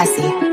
classy.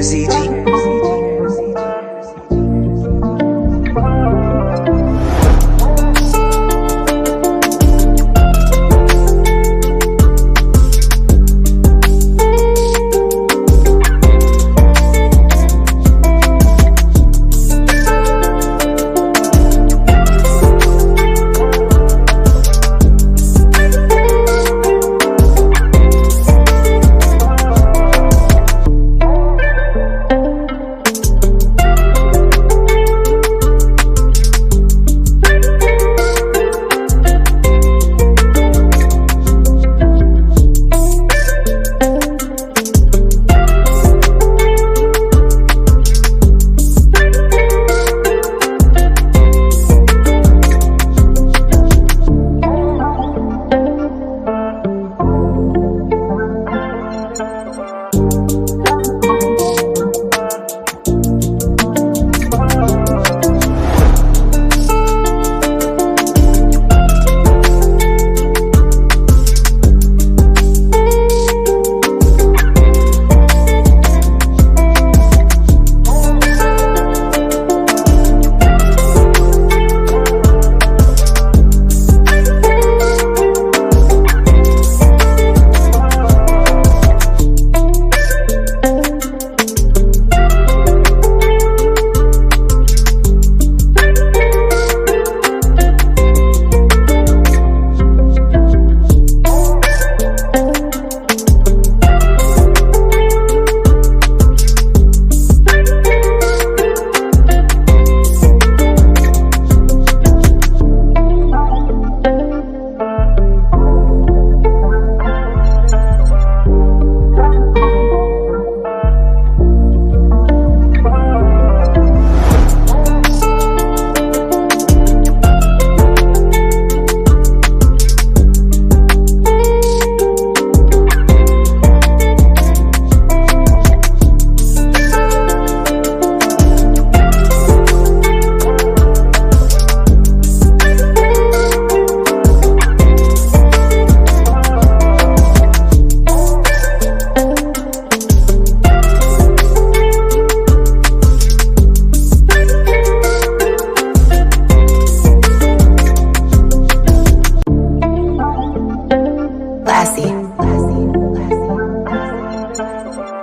CG.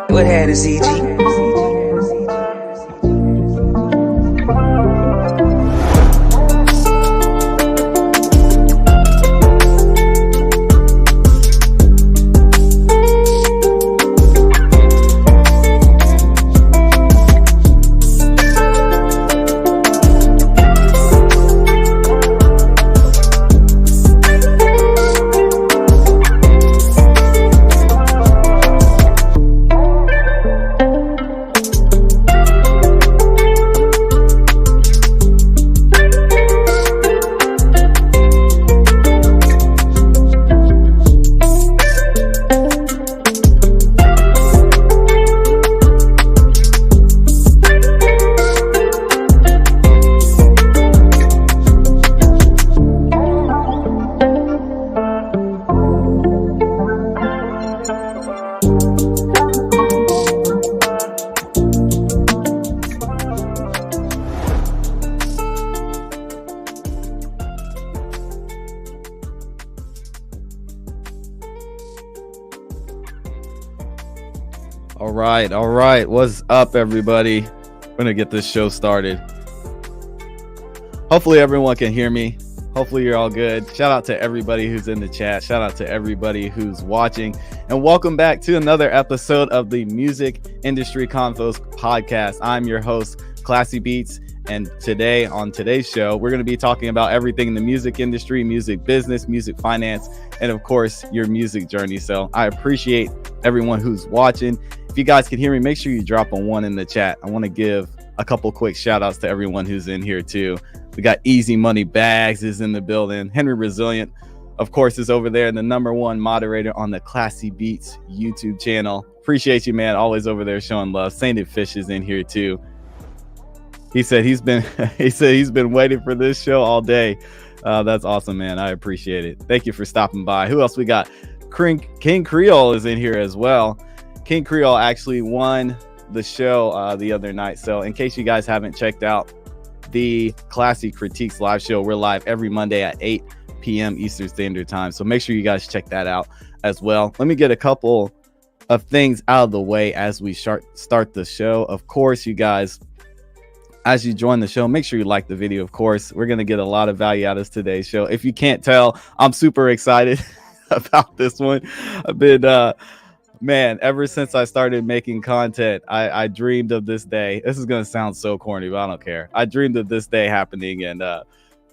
What had a CG? All right. What's up, everybody? We're gonna get this show started. Hopefully everyone can hear me. Hopefully you're all good. Shout out to everybody who's in the chat. Shout out to everybody who's watching. And welcome back to another episode of the Music Industry Convos podcast. I'm your host, Classy Beats. And today, on today's show, we're going to be talking about everything in the music industry, music business, music finance, and of course, your music journey. So I appreciate everyone who's watching. If you guys can hear me, make sure you drop a 1 in the chat. I want to give a couple quick shout outs to everyone who's in here too. We got Easy Money Bags is in the building. Henry Resilient, of course, is over there, the #1 moderator on the Classy Beats YouTube channel. Appreciate you, man. Always over there showing love. Sainted Fish is in here too. He said he's been waiting for this show all day. That's awesome, man. I appreciate it. Thank you for stopping by. Who else we got? King Creole is in here as well. King Creole actually won the show the other night. So in case you guys haven't checked out the Classy Critiques live show, we're live every Monday at 8 p.m. Eastern Standard Time. So make sure you guys check that out as well. Let me get a couple of things out of the way as we start the show. Of course, you guys, as you join the show, make sure you like the video. Of course, we're going to get a lot of value out of today's show. If you can't tell, I'm super excited about this one. I've been, man, ever since I started making content, I dreamed of this day. This is going to sound so corny, but I don't care. I dreamed of this day happening, and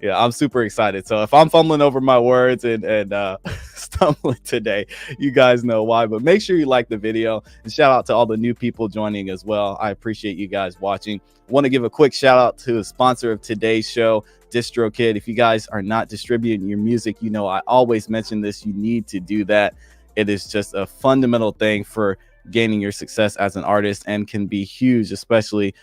yeah, I'm super excited. So if I'm fumbling over my words and stumbling today, you guys know why. But make sure you like the video, and shout out to all the new people joining as well. I appreciate you guys watching. I want to give a quick shout out to the sponsor of today's show, DistroKid. If you guys are not distributing your music, you know I always mention this. You need to do that. It is just a fundamental thing for gaining your success as an artist and can be huge, especially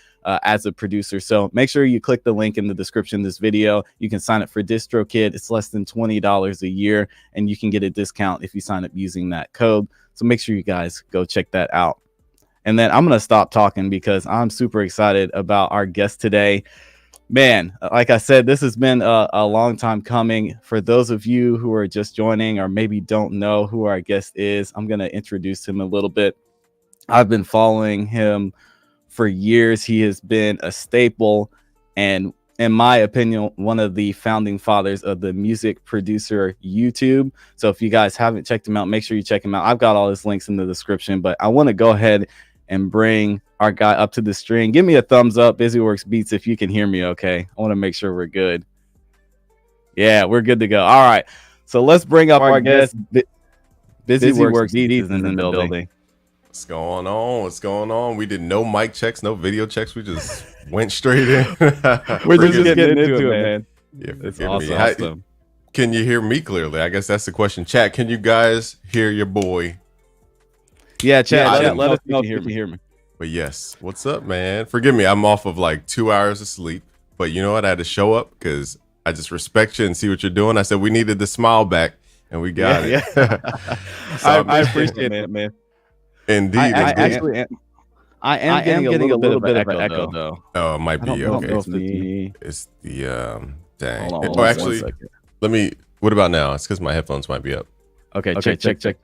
as a producer. So make sure you click the link in the description of this video. You can sign up for DistroKid. It's less than $20 a year, and you can get a discount if you sign up using that code. So make sure you guys go check that out. And then I'm going to stop talking because I'm super excited about our guest today. Man, like I said, this has been a long time coming. For those of you who are just joining or maybe don't know who our guest is, I'm going to introduce him a little bit. I've been following him for years. He has been a staple and, in my opinion, one of the founding fathers of the music producer YouTube. So if you guys haven't checked him out, make sure you check him out. I've got all his links in the description, but I want to go ahead and bring our guy up to the screen. Give me a thumbs up, BusyWorks Beats, if you can hear me okay. I want to make sure we're good. Yeah, we're good to go. All right. So let's bring up our guest. BusyWorks Beats is in the building. What's going on? What's going on? We did no mic checks, no video checks. We just went straight in. We're just getting into it, man. Yeah, it's awesome. Can you hear me clearly? I guess that's the question. Chat, can you guys hear your boy? Yeah, chat. Let us know if you can hear me. But yes, what's up, man? Forgive me, I'm off of like 2 hours of sleep. But you know what? I had to show up because I just respect you and see what you're doing. I said we needed the smile back, and we got it. Yeah. So I appreciate it, man. Indeed. I am getting a little bit of an echo though. Oh, it might be okay. It's the dang. Oh, actually, let me. What about now? It's because my headphones might be up. Okay, check.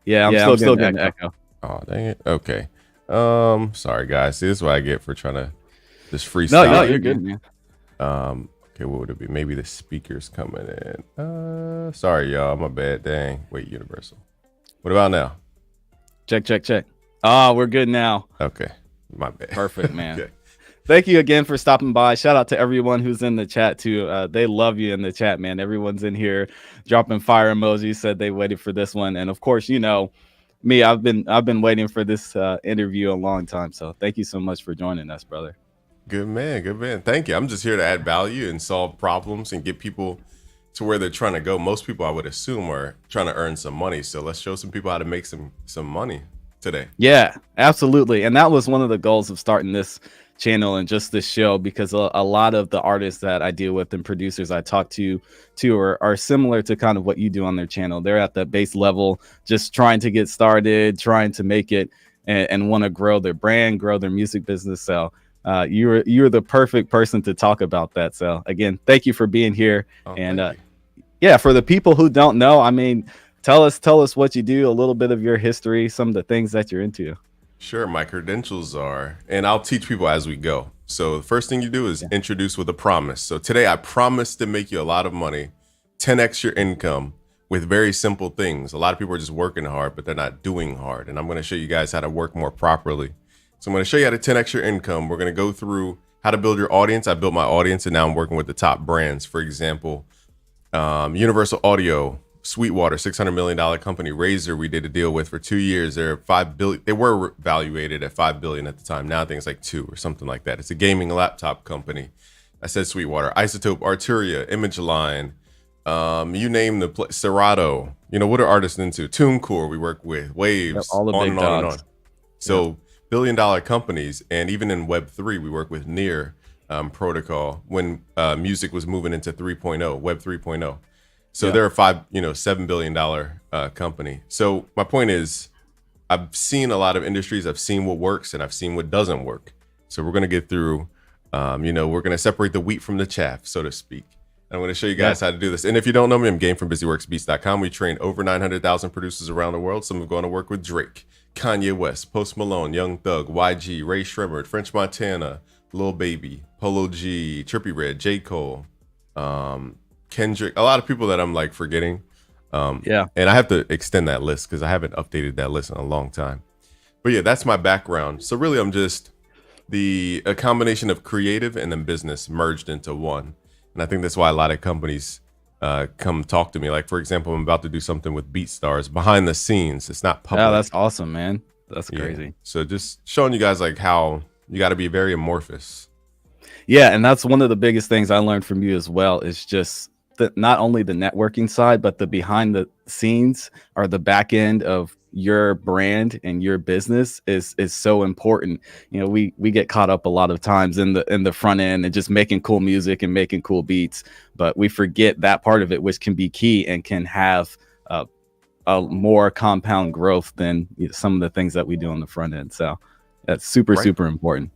Yeah, I'm still getting echo. Oh, dang it. Okay. Sorry guys. See, this is what I get for trying to just freestyle. No, you're good, man. Okay, what would it be? Maybe the speakers coming in. Sorry, y'all. My bad. Dang. Wait, Universal. What about now? Check. Ah, we're good now. Okay. My bad. Perfect, man. Okay. Thank you again for stopping by. Shout out to everyone who's in the chat too. They love you in the chat, man. Everyone's in here dropping fire emojis, said they waited for this one. And of course, you know me, I've been waiting for this interview a long time. So thank you so much for joining us, brother. Good man. Thank you. I'm just here to add value and solve problems and get people to where they're trying to go. Most people, I would assume, are trying to earn some money. So let's show some people how to make some money today. Yeah, absolutely. And that was one of the goals of starting this channel and just this show, because a lot of the artists that I deal with and producers I talk to are similar to kind of what you do on their channel. They're at the base level, just trying to get started, trying to make it, and want to grow their brand, grow their music business. So you're the perfect person to talk about that. So again, thank you for being here. And yeah, for the people who don't know, I mean, tell us what you do, a little bit of your history, some of the things that you're into. Sure. My credentials are, and I'll teach people as we go. So the first thing you do is introduce with a promise. So today I promise to make you a lot of money, 10x your income with very simple things. A lot of people are just working hard, but they're not doing hard. And I'm going to show you guys how to work more properly. So I'm going to show you how to 10x your income. We're going to go through how to build your audience. I built my audience and now I'm working with the top brands. For example, Universal Audio, Sweetwater, $600 million company. Razer, we did a deal with for 2 years. They're $5 billion. They were valuated at $5 billion at the time. Now I think it's like 2 or something like that. It's a gaming laptop company. I said Sweetwater. Isotope, Arturia, Image Line, you name the Serato. You know, what are artists into? TuneCore, we work with. Waves, all the on big and on and on. So billion-dollar companies, and even in Web3, we work with Near Protocol when music was moving into 3.0, Web 3.0. So they're a $7 billion company. So my point is, I've seen a lot of industries. I've seen what works and I've seen what doesn't work. So we're going to get through, we're going to separate the wheat from the chaff, so to speak. And I'm going to show you guys how to do this. And if you don't know me, I'm Game from BusyWorksBeats.com. We train over 900,000 producers around the world. Some are going to work with Drake, Kanye West, Post Malone, Young Thug, YG, Ray Shremmerd, French Montana, Lil Baby, Polo G, Trippie Redd, J. Cole, Kendrick, a lot of people that I'm like forgetting. And I have to extend that list because I haven't updated that list in a long time. But yeah, that's my background. So really, I'm just a combination of creative and then business merged into one. And I think that's why a lot of companies come talk to me. Like, for example, I'm about to do something with BeatStars behind the scenes. It's not public. Yeah, that's awesome, man. That's crazy. So just showing you guys like how you got to be very amorphous. Yeah, and that's one of the biggest things I learned from you as well, is just not only the networking side, but the behind the scenes or the back end of your brand and your business is so important. You know, we get caught up a lot of times in the front end and just making cool music and making cool beats, but we forget that part of it, which can be key and can have a more compound growth than some of the things that we do on the front end. So that's super important.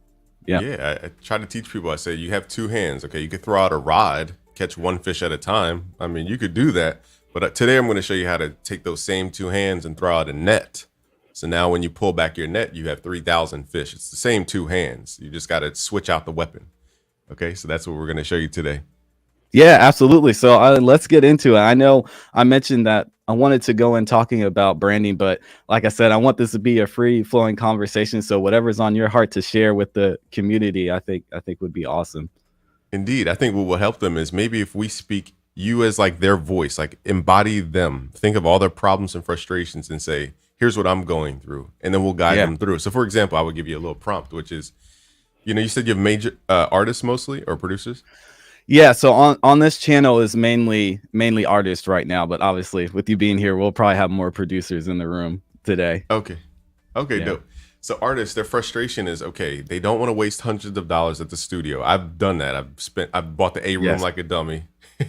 Yeah, I try to teach people. I say you have two hands. Okay, you could throw out a rod, catch one fish at a time. I mean, you could do that. But today I'm going to show you how to take those same two hands and throw out a net. So now when you pull back your net, you have 3,000 fish. It's the same two hands. You just got to switch out the weapon. Okay, so that's what we're going to show you today. Yeah, absolutely. So let's get into it. I know I mentioned that I wanted to go in talking about branding, but like I said, I want this to be a free flowing conversation. So whatever's on your heart to share with the community, I think would be awesome. Indeed. I think what will help them is maybe if we speak you as like their voice, like embody them, think of all their problems and frustrations and say, here's what I'm going through. And then we'll guide them through. So for example, I would give you a little prompt, which is, you said you have major artists mostly or producers. Yeah, so on this channel is mainly artists right now, but obviously with you being here, we'll probably have more producers in the room today. Okay, dope. So artists, their frustration is, okay, they don't want to waste hundreds of dollars at the studio. I've done that. I've bought the A room like a dummy,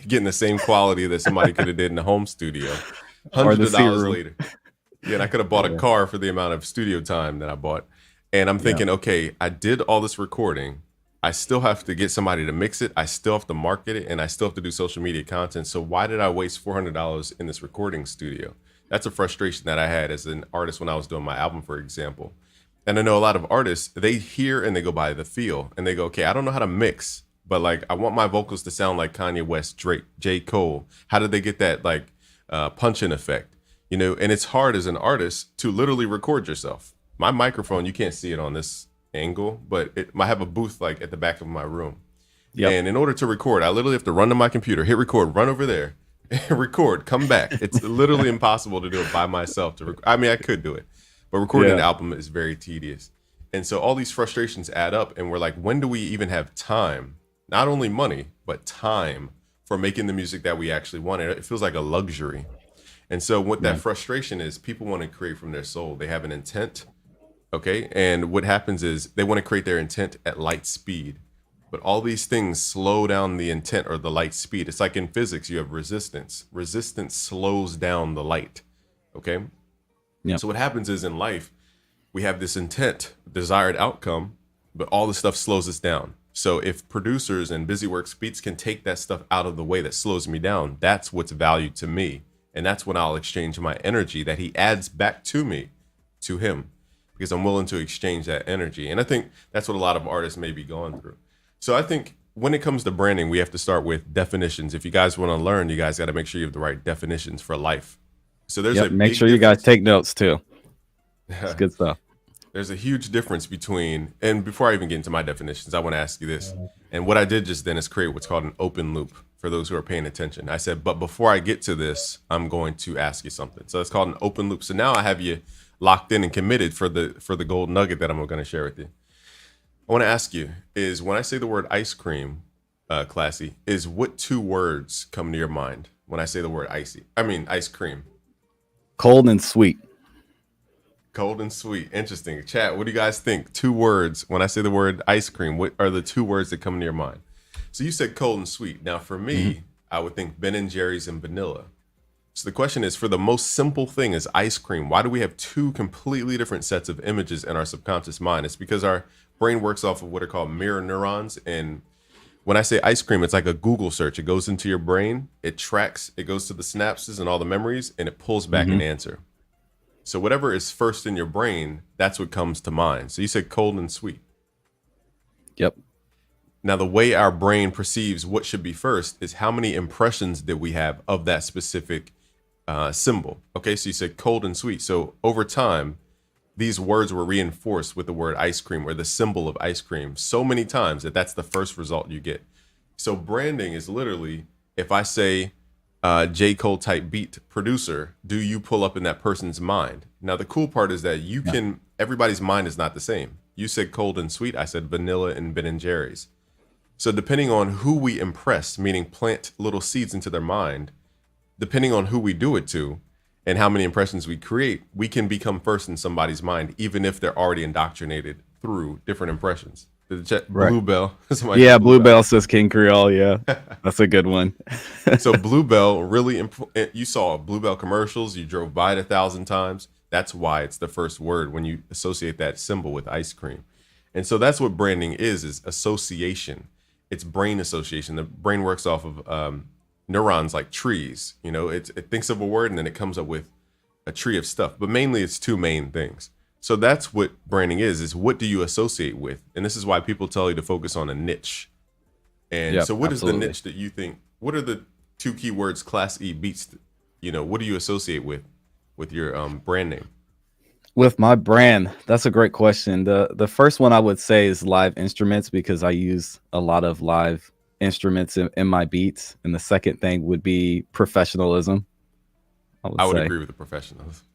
getting the same quality that somebody could have did in the home studio. Hundreds of dollars later. Yeah, and I could have bought a car for the amount of studio time that I bought. And I'm thinking, okay, I did all this recording. I still have to get somebody to mix it. I still have to market it, and I still have to do social media content. So why did I waste $400 in this recording studio? That's a frustration that I had as an artist when I was doing my album, for example. And I know a lot of artists, they hear and they go by the feel and they go, okay, I don't know how to mix, but like, I want my vocals to sound like Kanye West, Drake, J. Cole. How did they get that like punch-in effect? And it's hard as an artist to literally record yourself. My microphone, you can't see it on this angle, but I have a booth like at the back of my room. Yep. And in order to record, I literally have to run to my computer, hit record, run over there, record, come back. It's literally impossible to do it by myself. I mean, I could do it, but recording an album is very tedious. And so all these frustrations add up, and we're like, when do we even have time? Not only money, but time for making the music that we actually want. It feels like a luxury. And so what that frustration is, people want to create from their soul. They have an intent. Okay. And what happens is they want to create their intent at light speed, but all these things slow down the intent or the light speed. It's like in physics, you have resistance. Resistance slows down the light. Okay. Yeah. So what happens is in life, we have this intent, desired outcome, but all the stuff slows us down. So if producers and BusyWorks Beats can take that stuff out of the way that slows me down, that's what's valued to me. And that's when I'll exchange my energy that he adds back to me, to him, because I'm willing to exchange that energy. And I think that's what a lot of artists may be going through. So I think when it comes to branding, we have to start with definitions. If you guys want to learn, you guys got to make sure you have the right definitions for life. So there's make sure you guys take notes too. It's good stuff. There's a huge difference between, and before I even get into my definitions, I want to ask you this. And what I did just then is create what's called an open loop for those who are paying attention. I said, but before I get to this, I'm going to ask you something. So it's called an open loop. So now I have you locked in and committed for the gold nugget that I'm going to share with you. I want to ask you is when I say the word ice cream, Classy, is what two words come to your mind when I say the word ice cream? Cold and sweet. Cold and sweet. Interesting. Chat, what do you guys think? Two words. When I say the word ice cream, what are the two words that come to your mind? So you said cold and sweet. Now for me, I would think Ben and Jerry's and vanilla. So the question is, for the most simple thing is ice cream, why do we have two completely different sets of images in our subconscious mind? It's because our brain works off of what are called mirror neurons. And when I say ice cream, it's like a Google search. It goes into your brain, it tracks, it goes to the synapses and all the memories, and it pulls back an answer. So whatever is first in your brain, that's what comes to mind. So you said cold and sweet. Yep. Now, the way our brain perceives what should be first is how many impressions did we have of that specific symbol. Okay, so you said cold and sweet. So over time, these words were reinforced with the word ice cream or the symbol of ice cream so many times that that's the first result you get. So branding is literally, if I say J. Cole type beat producer, do you pull up in that person's mind? Now, the cool part is that you can, everybody's mind is not the same. You said cold and sweet. I said vanilla and Ben and Jerry's. So depending on who we impress, meaning plant little seeds into their mind, depending on who we do it to and how many impressions we create, we can become first in somebody's mind, even if they're already indoctrinated through different impressions. Bluebell. Yeah, Bluebell says King Creole. Yeah, that's a good one. So Bluebell really, you saw Bluebell commercials. You drove by it 1,000 times. That's why it's the first word when you associate that symbol with ice cream. And so that's what branding is association. It's brain association. The brain works off of neurons like trees. You know, it thinks of a word and then it comes up with a tree of stuff. But mainly it's two main things. So that's what branding is what do you associate with? And this is why people tell you to focus on a niche. And so what is the niche that you think, what are the two key words Class E beats, what do you associate with your brand name? With my brand, that's a great question. The first one I would say is live instruments, because I use a lot of live instruments in my beats. And the second thing would be professionalism. I would agree with the professionalism.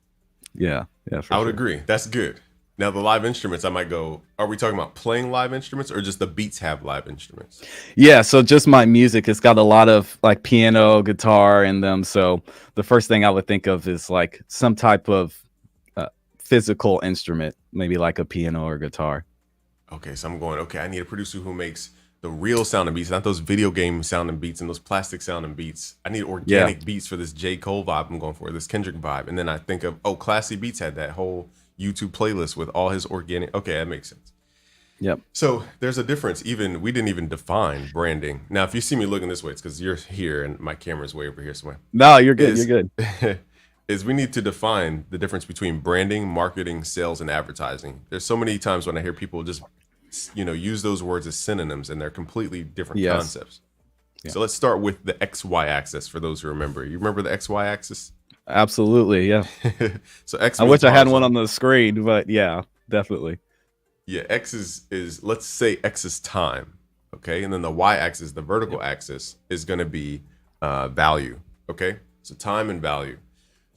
Yeah, I would agree. That's good. Now, the live instruments, I might go, are we talking about playing live instruments or just the beats have live instruments? Yeah, so just my music, it's got a lot of like piano, guitar in them. So the first thing I would think of is like some type of physical instrument, maybe like a piano or guitar. Okay, so I'm going, I need a producer who makes the real sounding beats, not those video game sounding beats and those plastic sounding beats. I need organic beats for this J. Cole vibe I'm going for, this Kendrick vibe. And then I think of, Classy Beats had that whole YouTube playlist with all his organic. Okay, that makes sense. Yep. So there's a difference. We didn't even define branding. Now, if you see me looking this way, it's because you're here and my camera's way over here somewhere. No, you're good. You're good. Is we need to define the difference between branding, marketing, sales, and advertising. There's so many times when I hear people just use those words as synonyms, and they're completely different concepts. Yeah. So let's start with the XY axis for those who remember. You remember the XY axis? Absolutely, yeah. So X. I wish I had one on the screen, but yeah, definitely. Yeah, X is let's say X is time, okay, and then the Y axis, the vertical axis, is going to be value, okay. So time and value.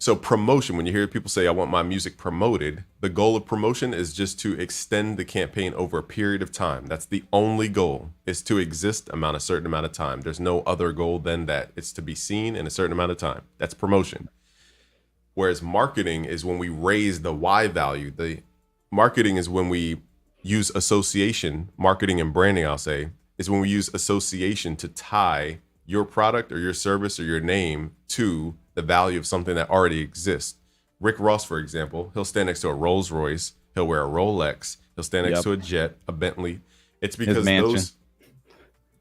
So promotion, when you hear people say, I want my music promoted, the goal of promotion is just to extend the campaign over a period of time. That's the only goal, is to exist a certain amount of time. There's no other goal than that. It's to be seen in a certain amount of time. That's promotion. Whereas marketing is when we raise the Y value. The marketing is when we use association, marketing and branding, I'll say, is when we use association to tie your product or your service or your name to the value of something that already exists. Rick Ross, for example, he'll stand next to a Rolls Royce. He'll wear a Rolex. He'll stand next to a jet, a Bentley. It's because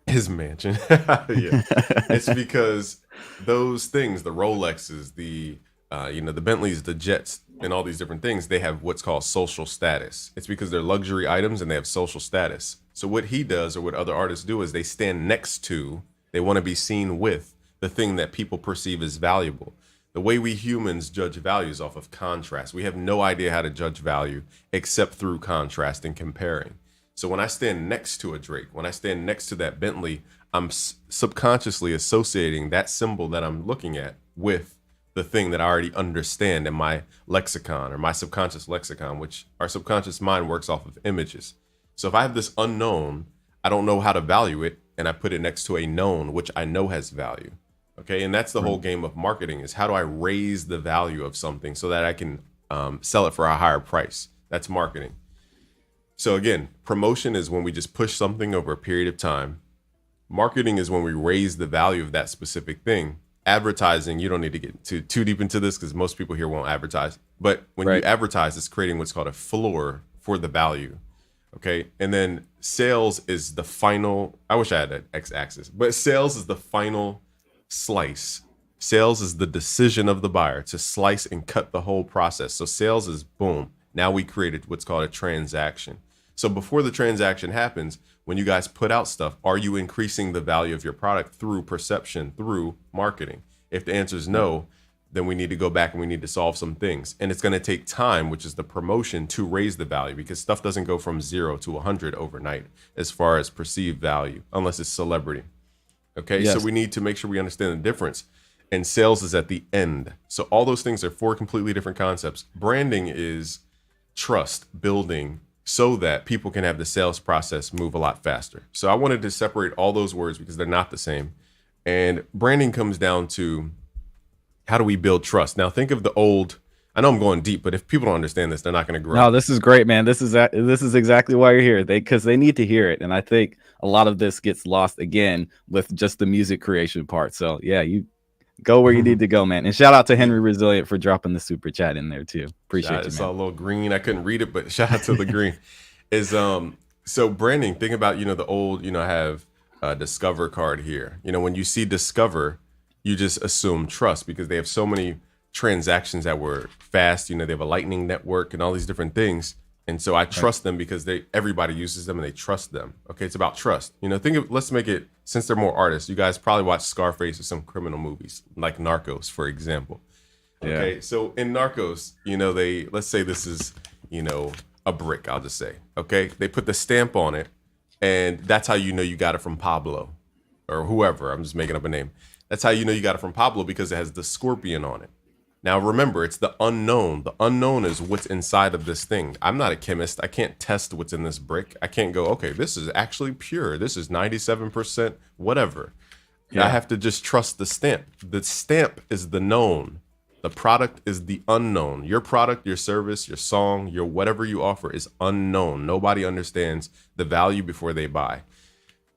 his mansion. Yeah. It's because those things, the Rolexes, the Bentleys, the jets, and all these different things, they have what's called social status. It's because they're luxury items and they have social status. So what he does, or what other artists do, is they stand next to, they want to be seen with the thing that people perceive as valuable. The way we humans judge value is off of contrast. We have no idea how to judge value except through contrast and comparing. So when I stand next to a Drake, when I stand next to that Bentley, I'm subconsciously associating that symbol that I'm looking at with the thing that I already understand in my lexicon, or my subconscious lexicon, which our subconscious mind works off of images. So if I have this unknown, I don't know how to value it, and I put it next to a known, which I know has value. Okay, and that's the whole game of marketing, is how do I raise the value of something so that I can sell it for a higher price? That's marketing. So again, promotion is when we just push something over a period of time. Marketing is when we raise the value of that specific thing. advertising, you don't need to get too deep into this because most people here won't advertise. But when you advertise, it's creating what's called a floor for the value. Okay. And then sales is the final, I wish I had an x-axis, but sales is the final slice. Sales is the decision of the buyer to slice and cut the whole process. So sales is boom. Now we created what's called a transaction. So before the transaction happens, when you guys put out stuff, are you increasing the value of your product through perception, through marketing? If the answer is no, then we need to go back and we need to solve some things. And it's going to take time, which is the promotion, to raise the value, because stuff doesn't go from 0 to 100 overnight as far as perceived value, unless it's celebrity. Okay, so we need to make sure we understand the difference. And sales is at the end. So all those things are 4 completely different concepts. Branding is trust building so that people can have the sales process move a lot faster. So I wanted to separate all those words because they're not the same. And branding comes down to, how do we build trust? Now think of the old, I know I'm going deep, but if people don't understand this, they're not going to grow. No, this is great, man. This is exactly why you're here. Because they need to hear it. And I think a lot of this gets lost again with just the music creation part. So yeah, you go where you need to go, man. And shout out to Henry Resilient for dropping the super chat in there too. Appreciate you, man. It's all a little green. I couldn't read it, but shout out to the green. Is so branding, think about, the old, I have a Discover card here. When you see Discover, you just assume trust because they have so many transactions that were fast. They have a lightning network and all these different things. And so I trust them because everybody uses them and they trust them. Okay, it's about trust. Let's make it, since they're more artists, you guys probably watch Scarface or some criminal movies, like Narcos, for example. Okay, yeah. So in Narcos, let's say this is, a brick, I'll just say. Okay, they put the stamp on it, and that's how you got it from Pablo or whoever. I'm just making up a name. That's how you got it from Pablo because it has the scorpion on it. Now, remember, it's the unknown. The unknown is what's inside of this thing. I'm not a chemist. I can't test what's in this brick. I can't go, okay, this is actually pure. This is 97%, whatever. Yeah. I have to just trust the stamp. The stamp is the known. The product is the unknown. Your product, your service, your song, your whatever you offer is unknown. Nobody understands the value before they buy.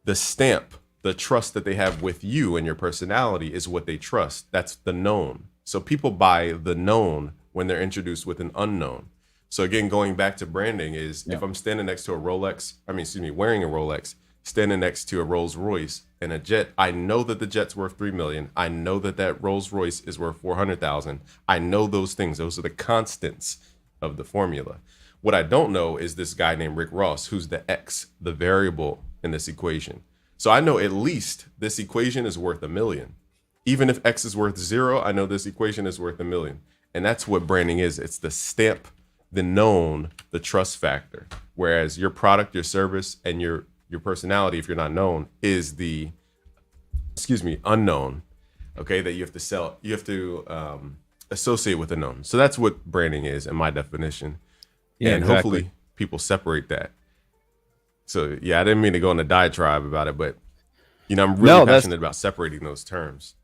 The stamp, the trust that they have with you and your personality is what they trust. That's the known. So people buy the known when they're introduced with an unknown. So again, going back to branding is if I'm standing next to a Rolex, wearing a Rolex, standing next to a Rolls Royce and a jet, I know that the jet's worth $3 million. I know that Rolls Royce is worth $400,000. I know those things. Those are the constants of the formula. What I don't know is this guy named Rick Ross, who's the X, the variable in this equation. So I know at least this equation is worth $1 million. Even if X is worth 0, I know this equation is worth $1 million. And that's what branding is. It's the stamp, the known, the trust factor. Whereas your product, your service, and your personality, if you're not known, is the, unknown. Okay, that you have to sell. You have to associate with the known. So that's what branding is in my definition. Yeah, and exactly. Hopefully people separate that. So yeah, I didn't mean to go on a diatribe about it, but I'm really passionate about separating those terms.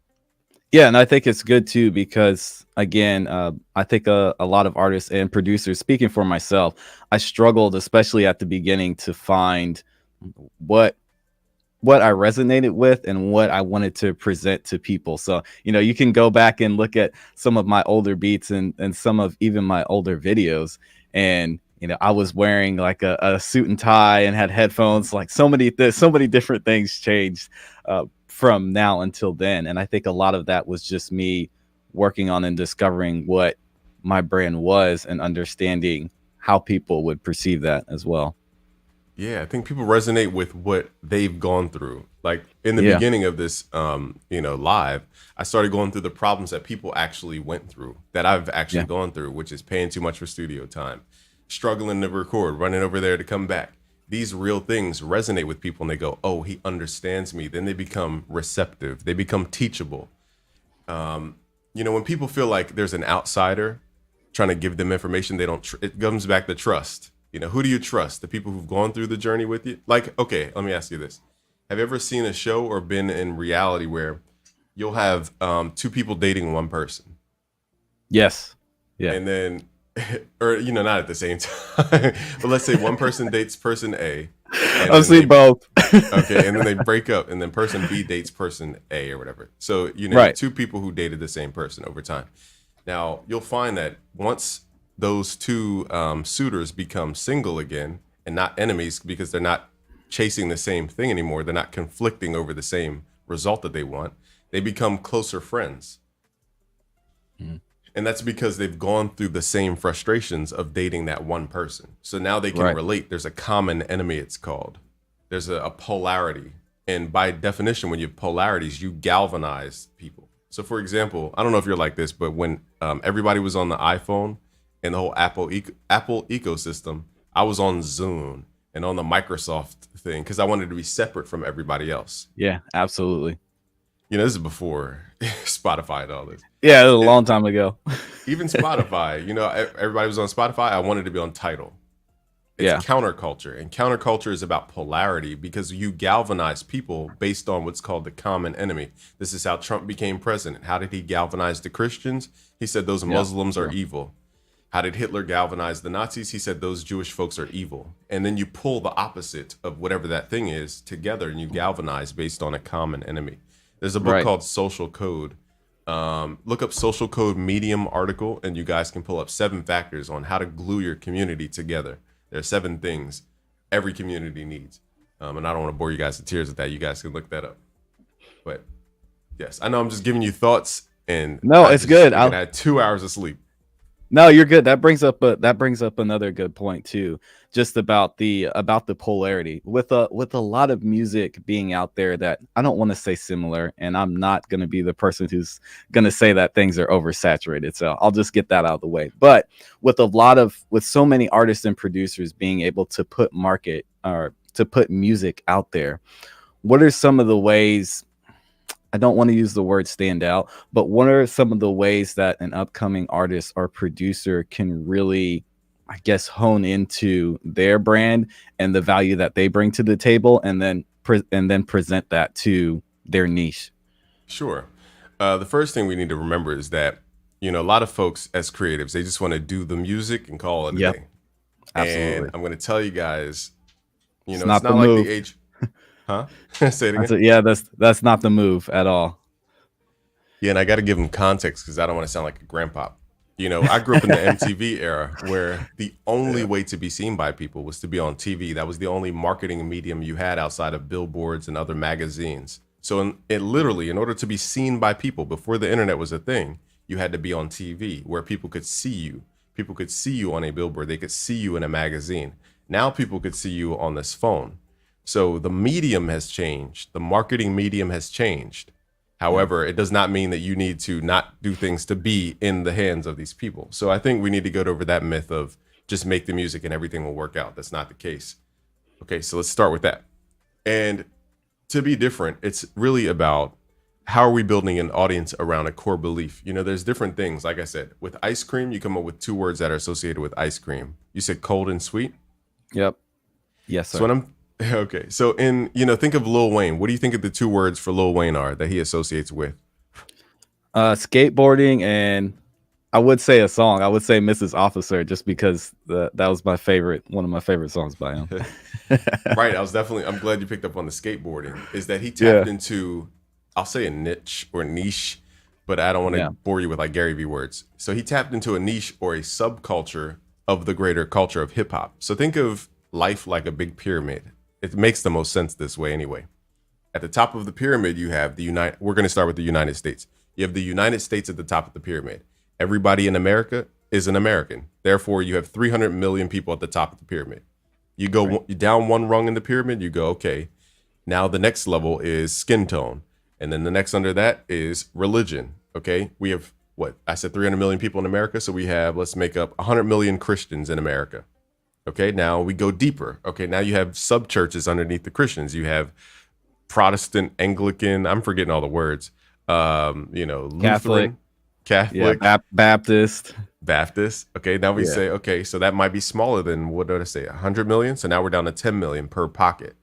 Yeah, and I think it's good too because again, I think a lot of artists and producers, speaking for myself, I struggled, especially at the beginning, to find what I resonated with and what I wanted to present to people. So, you can go back and look at some of my older beats and some of even my older videos. And, I was wearing like a suit and tie and had headphones, like so many different things changed from now until then. And I think a lot of that was just me working on and discovering what my brand was and understanding how people would perceive that as well. Yeah, I think people resonate with what they've gone through. Like in the beginning of this, live, I started going through the problems that people actually went through, that I've actually gone through, which is paying too much for studio time, struggling to record, running over there to come back. These real things resonate with people and they go, oh, he understands me. Then they become receptive. They become teachable. When people feel like there's an outsider trying to give them information, it comes back to trust. Who do you trust? The people who've gone through the journey with you? Like, okay, let me ask you this. Have you ever seen a show or been in reality where you'll have 2 people dating one person? Yes. Yeah. And then, or, not at the same time, but let's say one person dates person A. I've seen both. Okay, and then they break up, and then person B dates person A or whatever. So you know, Right. two people who dated the same person over time. Now you'll find that once those two suitors become single again and not enemies because they're not chasing the same thing anymore, they're not conflicting over the same result that they want. They become closer friends. And that's because they've gone through the same frustrations of dating that one person. So now they can Right. relate. There's a common enemy, it's called. There's a polarity. And by definition, when you have polarities, you galvanize people. So for example, I don't know if you're like this, but when everybody was on the iPhone and the whole Apple ecosystem, I was on Zoom and on the Microsoft thing because I wanted to be separate from everybody else. Yeah, absolutely. You know, this is before Spotify and all this. Yeah, it was a long time ago. Even Spotify, you know, everybody was on Spotify. I wanted to be on Tidal. It's Yeah. counterculture, and counterculture is about polarity because you galvanize people based on what's called the common enemy. This is how Trump became president. How did he galvanize the Christians? He said those Muslims are evil. How did Hitler galvanize the Nazis? He said those Jewish folks are evil. And then you pull the opposite of whatever that thing is together, and you galvanize based on a common enemy. There's a book Right. called Social Code. Look up Social Code Medium article, and you guys can pull up 7 factors on how to glue your community together. There are 7 things every community needs. And I don't want to bore you guys to tears with that. You guys can look that up. But yes, I know I'm just giving you thoughts, and No, it's good. I had 2 hours of sleep. No, you're good. That brings up another good point too, just about the polarity with a lot of music being out there that I don't want to say similar, and I'm not going to be the person who's going to say that things are oversaturated. So I'll just get that out of the way. But with so many artists and producers being able to put music out there, what are some of the ways? I don't want to use the word stand out, but what are some of the ways that an upcoming artist or producer can really, I guess, hone into their brand and the value that they bring to the table, and then present that to their niche? Sure. The first thing we need to remember is that, you know, a lot of folks as creatives, they just want to do the music and call it a Yep. day. Absolutely. And I'm going to tell you guys, you know, It's not it's not the like move. the age. Huh? Say it again. That's not the move at all. Yeah, and I got to give them context because I don't want to sound like a grandpa. You know, I grew up in the MTV era where the only way to be seen by people was to be on TV. That was the only marketing medium you had outside of billboards and other magazines. So in order to be seen by people before the internet was a thing, you had to be on TV where people could see you. People could see you on a billboard. They could see you in a magazine. Now people could see you on this phone. So the medium has changed. The marketing medium has changed. However, it does not mean that you need to not do things to be in the hands of these people. So I think we need to get over that myth of just make the music and everything will work out. That's not the case. Okay, so let's start with that. And to be different, it's really about how are we building an audience around a core belief? You know, there's different things. Like I said, with ice cream, you come up with 2 words that are associated with ice cream. You said cold and sweet. Yep. Yes, sir. So okay. So think of Lil Wayne. What do you think of the 2 words for Lil Wayne are that he associates with? Skateboarding, and I would say a song. I would say Mrs. Officer, just because that was one of my favorite songs by him. Right. I'm glad you picked up on the skateboarding. Is that he tapped into, I'll say a niche or niche, but I don't want to bore you with like Gary Vee words. So he tapped into a niche or a subculture of the greater culture of hip hop. So think of life like a big pyramid. It makes the most sense this way anyway. At the top of the pyramid, you have we're going to start with the United States. You have the United States at the top of the pyramid. Everybody in America is an American. Therefore, you have 300 million people at the top of the pyramid. You go down one rung in the pyramid, you go, okay, now the next level is skin tone. And then the next under that is religion. Okay, we have I said 300 million people in America. So we have, let's make up 100 million Christians in America. Okay, now we go deeper. Okay, now you have sub churches underneath the Christians. You have Protestant, Anglican, I'm forgetting all the words. Lutheran, Catholic, Baptist. Okay, now we say, okay, so that might be smaller than, what did I say, 100 million? So now we're down to 10 million per pocket.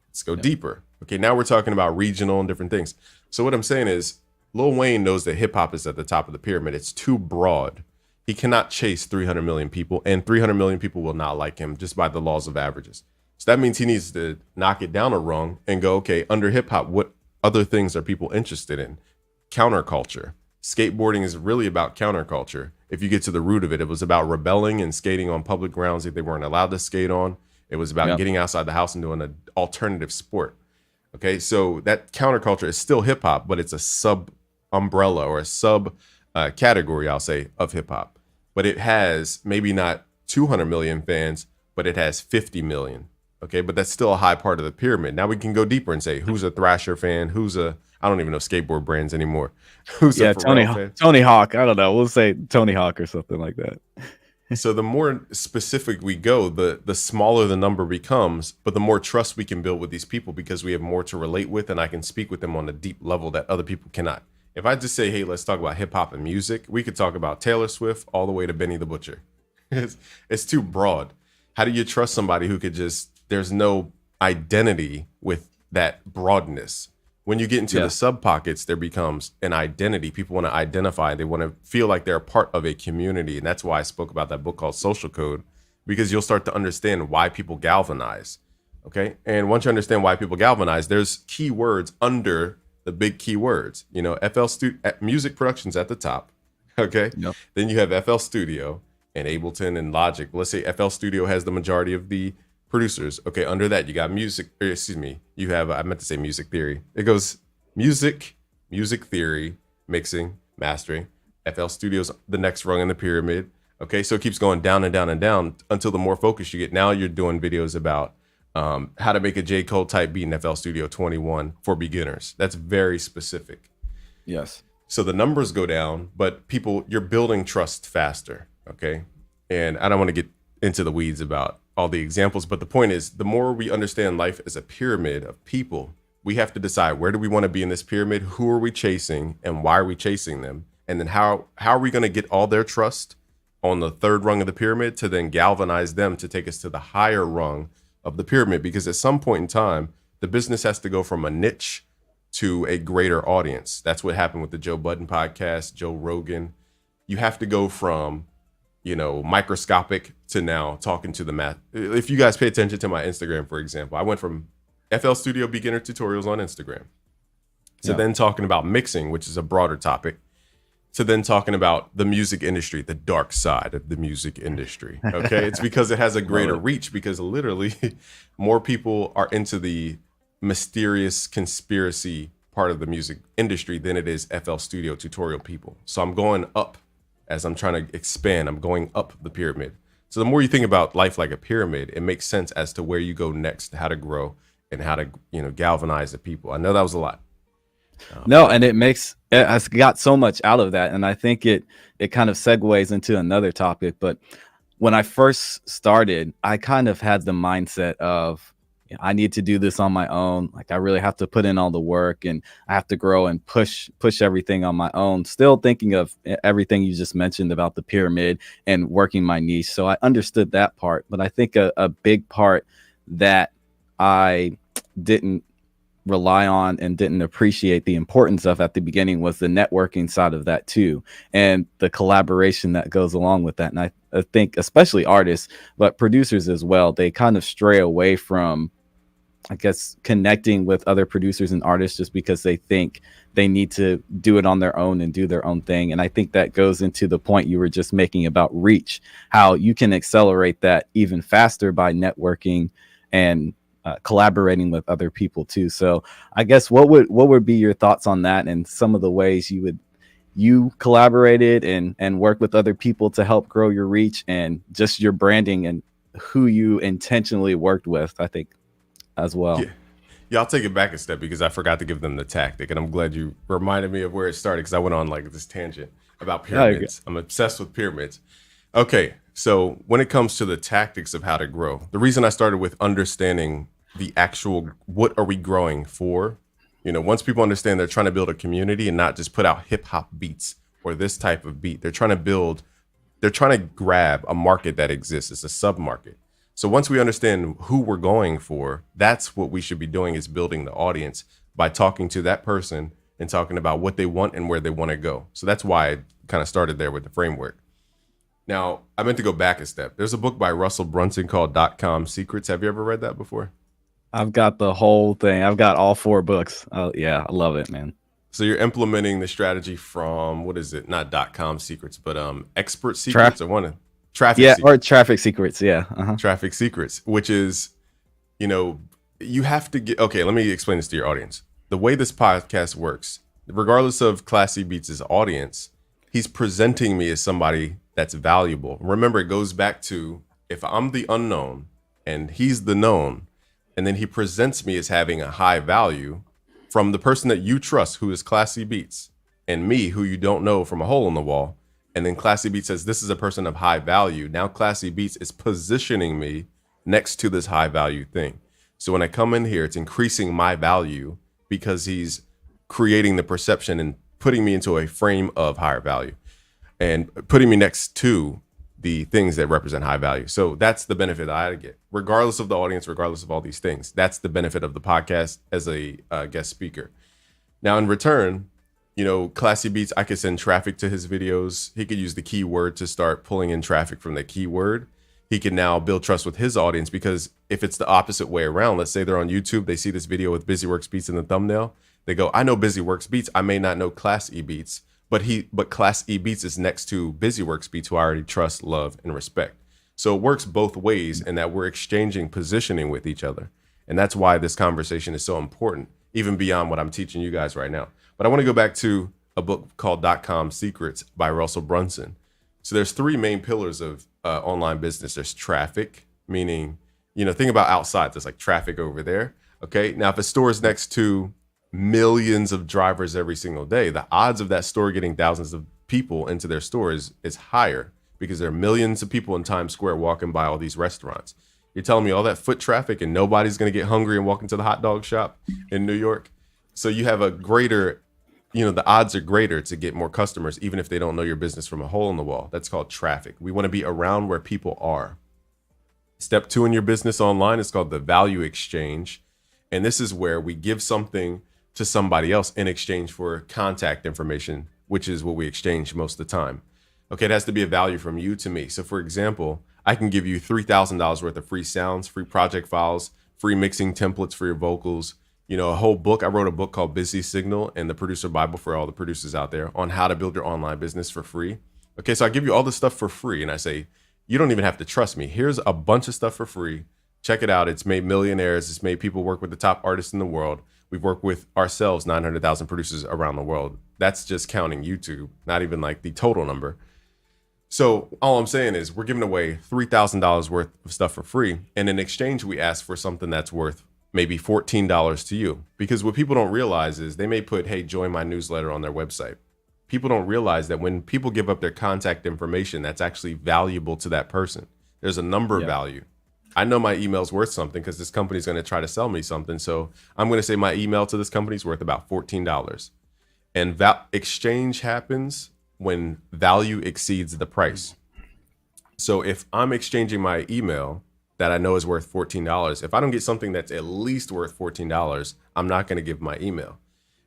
Let's go deeper. Okay, now we're talking about regional and different things. So what I'm saying is, Lil Wayne knows that hip hop is at the top of the pyramid. It's too broad. He cannot chase 300 million people, and 300 million people will not like him just by the laws of averages. So that means he needs to knock it down a rung and go, okay, under hip hop, what other things are people interested in? Counterculture. Skateboarding is really about counterculture. If you get to the root of it, it was about rebelling and skating on public grounds that they weren't allowed to skate on. It was about getting outside the house and doing an alternative sport. Okay, so that counterculture is still hip hop, but it's a sub umbrella or a sub category, I'll say, of hip hop. But it has maybe not 200 million fans, but it has 50 million. Okay, but that's still a high part of the pyramid. Now we can go deeper and say, who's a Thrasher fan? I don't even know skateboard brands anymore. Who's a Pharrell fan? Tony Hawk. I don't know. We'll say Tony Hawk or something like that. So the more specific we go, the smaller the number becomes, but the more trust we can build with these people because we have more to relate with, and I can speak with them on a deep level that other people cannot. If I just say, hey, let's talk about hip hop and music, we could talk about Taylor Swift all the way to Benny the Butcher. It's too broad. How do you trust somebody who could there's no identity with that broadness? When you get into the sub pockets, there becomes an identity. People want to identify. They want to feel like they're a part of a community. And that's why I spoke about that book called Social Code, because you'll start to understand why people galvanize. Okay. And once you understand why people galvanize, there's keywords under the big keywords. You know, music production's at the top. Okay. Yep. Then you have FL Studio and Ableton and Logic. Let's say FL Studio has the majority of the producers. Okay, under that you got you have, I meant to say music theory. It goes music theory, mixing, mastering. FL Studio's the next rung in the pyramid. Okay, so it keeps going down and down and down until the more focused you get. Now you're doing videos about how to make a J. Cole type beat in FL Studio 21 for beginners. That's very specific. Yes. So the numbers go down, but you're building trust faster. Okay, and I don't want to get into the weeds about all the examples, but the point is, the more we understand life as a pyramid of people, we have to decide, where do we want to be in this pyramid? Who are we chasing and why are we chasing them? And then how are we going to get all their trust on the third rung of the pyramid to then galvanize them to take us to the higher rung of the pyramid? Because at some point in time, the business has to go from a niche to a greater audience. That's what happened with the Joe Budden podcast, Joe Rogan. You have to go from microscopic to now talking to the math. If you guys pay attention to my Instagram, for example, I went from FL Studio beginner tutorials on Instagram to then talking about mixing, which is a broader topic, to then talking about the music industry, the dark side of the music industry. Okay. It's because it has a greater reach, because literally more people are into the mysterious conspiracy part of the music industry than it is FL Studio tutorial people. So I'm going up. As I'm trying to expand, I'm going up the pyramid. So the more you think about life like a pyramid, it makes sense as to where you go next, how to grow, and how to galvanize the people. I know that was a lot. No, and I got so much out of that, and I think it kind of segues into another topic. But when I first started, I kind of had the mindset of, I need to do this on my own. Like, I really have to put in all the work, and I have to grow and push everything on my own. Still thinking of everything you just mentioned about the pyramid and working my niche. So I understood that part. But I think a big part that I didn't rely on and didn't appreciate the importance of at the beginning was the networking side of that too, and the collaboration that goes along with that. And I think especially artists, but producers as well, they kind of stray away from, I guess, connecting with other producers and artists just because they think they need to do it on their own and do their own thing. And I think that goes into the point you were just making about reach, how you can accelerate that even faster by networking and collaborating with other people too. So I guess what would be your thoughts on that, and some of the ways you collaborated and work with other people to help grow your reach and just your branding and who you intentionally worked with, I think, as well. Yeah, I'll take it back a step because I forgot to give them the tactic, and I'm glad you reminded me of where it started, because I went on like this tangent about pyramids. I'm obsessed with pyramids. Okay, so when it comes to the tactics of how to grow, the reason I started with understanding the actual, what are we growing for? Once people understand they're trying to build a community and not just put out hip hop beats or this type of beat, they're trying to grab a market that exists. It's a sub market. So once we understand who we're going for, that's what we should be doing, is building the audience by talking to that person and talking about what they want and where they want to go. So that's why I kind of started there with the framework. Now, I meant to go back a step. There's a book by Russell Brunson called .com Secrets. Have you ever read that before? I've got the whole thing. I've got all 4 books. Yeah, I love it, man. So you're implementing the strategy from, what is it? Not .com Secrets, but Expert Secrets. Traffic Secrets. Or Traffic Secrets. Yeah. Traffic Secrets, which is, you have to get, okay, let me explain this to your audience. The way this podcast works, regardless of Classy Beats' audience, he's presenting me as somebody that's valuable. Remember, it goes back to, if I'm the unknown and he's the known, and then he presents me as having a high value from the person that you trust, who is Classy Beats, and me, who you don't know from a hole in the wall. And then Classy Beats says, this is a person of high value. Now Classy Beats is positioning me next to this high value thing. So when I come in here, it's increasing my value because he's creating the perception and putting me into a frame of higher value and putting me next to the things that represent high value. So that's the benefit I get, regardless of the audience, regardless of all these things. That's the benefit of the podcast as a guest speaker. Now, in return, Classy Beats, I could send traffic to his videos. He could use the keyword to start pulling in traffic from the keyword. He can now build trust with his audience, because if it's the opposite way around, let's say they're on YouTube, they see this video with BusyWorks Beats in the thumbnail. They go, I know BusyWorks Beats. I may not know Class E Beats, but Class E Beats is next to BusyWorks Beats, who I already trust, love, and respect. So it works both ways in that we're exchanging positioning with each other. And that's why this conversation is so important, even beyond what I'm teaching you guys right now. But I want to go back to a book called .com Secrets by Russell Brunson. So there's 3 main pillars of online business. There's traffic, meaning, think about outside. There's like traffic over there. Okay. Now, if a store is next to millions of drivers every single day, the odds of that store getting thousands of people into their stores is higher, because there are millions of people in Times Square walking by all these restaurants. You're telling me all that foot traffic and nobody's going to get hungry and walk into the hot dog shop in New York? So you have a greater, the odds are greater to get more customers, even if they don't know your business from a hole in the wall. That's called traffic. We want to be around where people are. Step 2 in your business online is called the value exchange. And this is where we give something to somebody else in exchange for contact information, which is what we exchange most of the time. Okay, it has to be a value from you to me. So for example, I can give you $3,000 worth of free sounds, free project files, free mixing templates for your vocals, a whole book. I wrote a book called Busy Signal and the Producer Bible for all the producers out there on how to build your online business for free. Okay, so I give you all this stuff for free, and I say, you don't even have to trust me. Here's a bunch of stuff for free. Check it out. It's made millionaires. It's made people work with the top artists in the world. We've worked with ourselves, 900,000 producers around the world. That's just counting YouTube, not even like the total number. So all I'm saying is we're giving away $3,000 worth of stuff for free. And in exchange, we ask for something that's worth maybe $14 to you. Because what people don't realize is they may put, hey, join my newsletter on their website. People don't realize that when people give up their contact information, that's actually valuable to that person. There's a number value. I know my email's worth something because this company's going to try to sell me something. So I'm going to say my email to this company's worth about $14. And exchange happens when value exceeds the price. So if I'm exchanging my email that I know is worth $14, if I don't get something that's at least worth $14, I'm not going to give my email.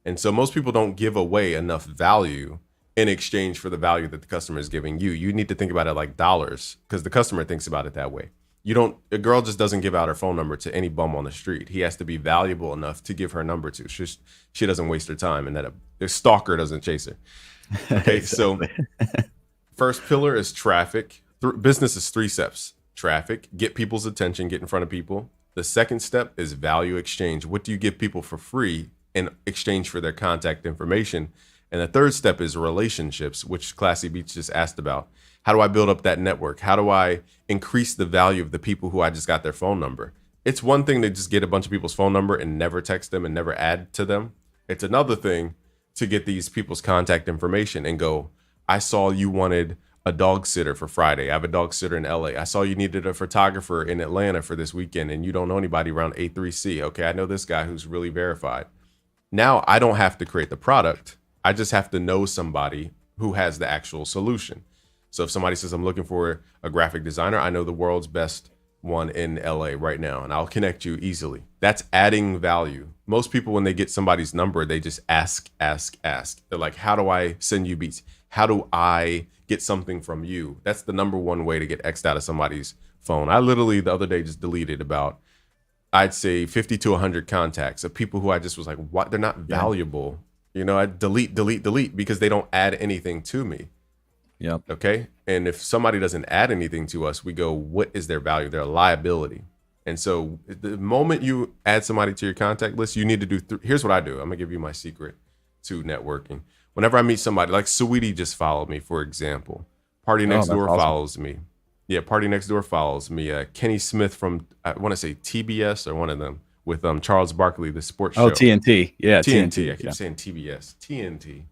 And so most people don't give away enough value in exchange for the value that the customer is giving you. You need to think about it like dollars, because the customer thinks about it that way. A girl just doesn't give out her phone number to any bum on the street. He has to be valuable enough to give her number to. She doesn't waste her time, and that a stalker doesn't chase her. Okay, exactly. So first pillar is traffic. Business is 3 steps. Traffic, get people's attention, get in front of people. The second step is value exchange. What do you give people for free in exchange for their contact information? And the third step is relationships, which Classy Beats just asked about. How do I build up that network? How do I increase the value of the people who I just got their phone number? It's one thing to just get a bunch of people's phone number and never text them and never add to them. It's another thing to get these people's contact information and go, I saw you wanted a dog sitter for Friday. I have a dog sitter in LA. I saw you needed a photographer in Atlanta for this weekend and you don't know anybody around A3C. Okay, I know this guy who's really verified. Now I don't have to create the product. I just have to know somebody who has the actual solution. So if somebody says, I'm looking for a graphic designer, I know the world's best one in LA right now, and I'll connect you easily. That's adding value. Most people, when they get somebody's number, they just ask. They're like, how do I send you beats? how do I get something from you? That's the number one way to get X'd out of somebody's phone. I literally the other day just deleted about, I'd say 50 to 100 contacts of people who I just was like, what? They're not valuable. You know, I delete because they don't add anything to me. Yep. Okay. And if somebody doesn't add anything to us, we go, what is their value? They're a liability. And so the moment you add somebody to your contact list, you need to do, here's what I do. I'm gonna give you my secret to networking. Whenever I meet somebody, like Saweetie just followed me, for example. Party Next Door follows me. Yeah, Party Next Door follows me. Kenny Smith from, I want to say TBS or one of them, with Charles Barkley, the sports show. Oh, TNT. Yeah, TNT. I keep saying TBS. TNT.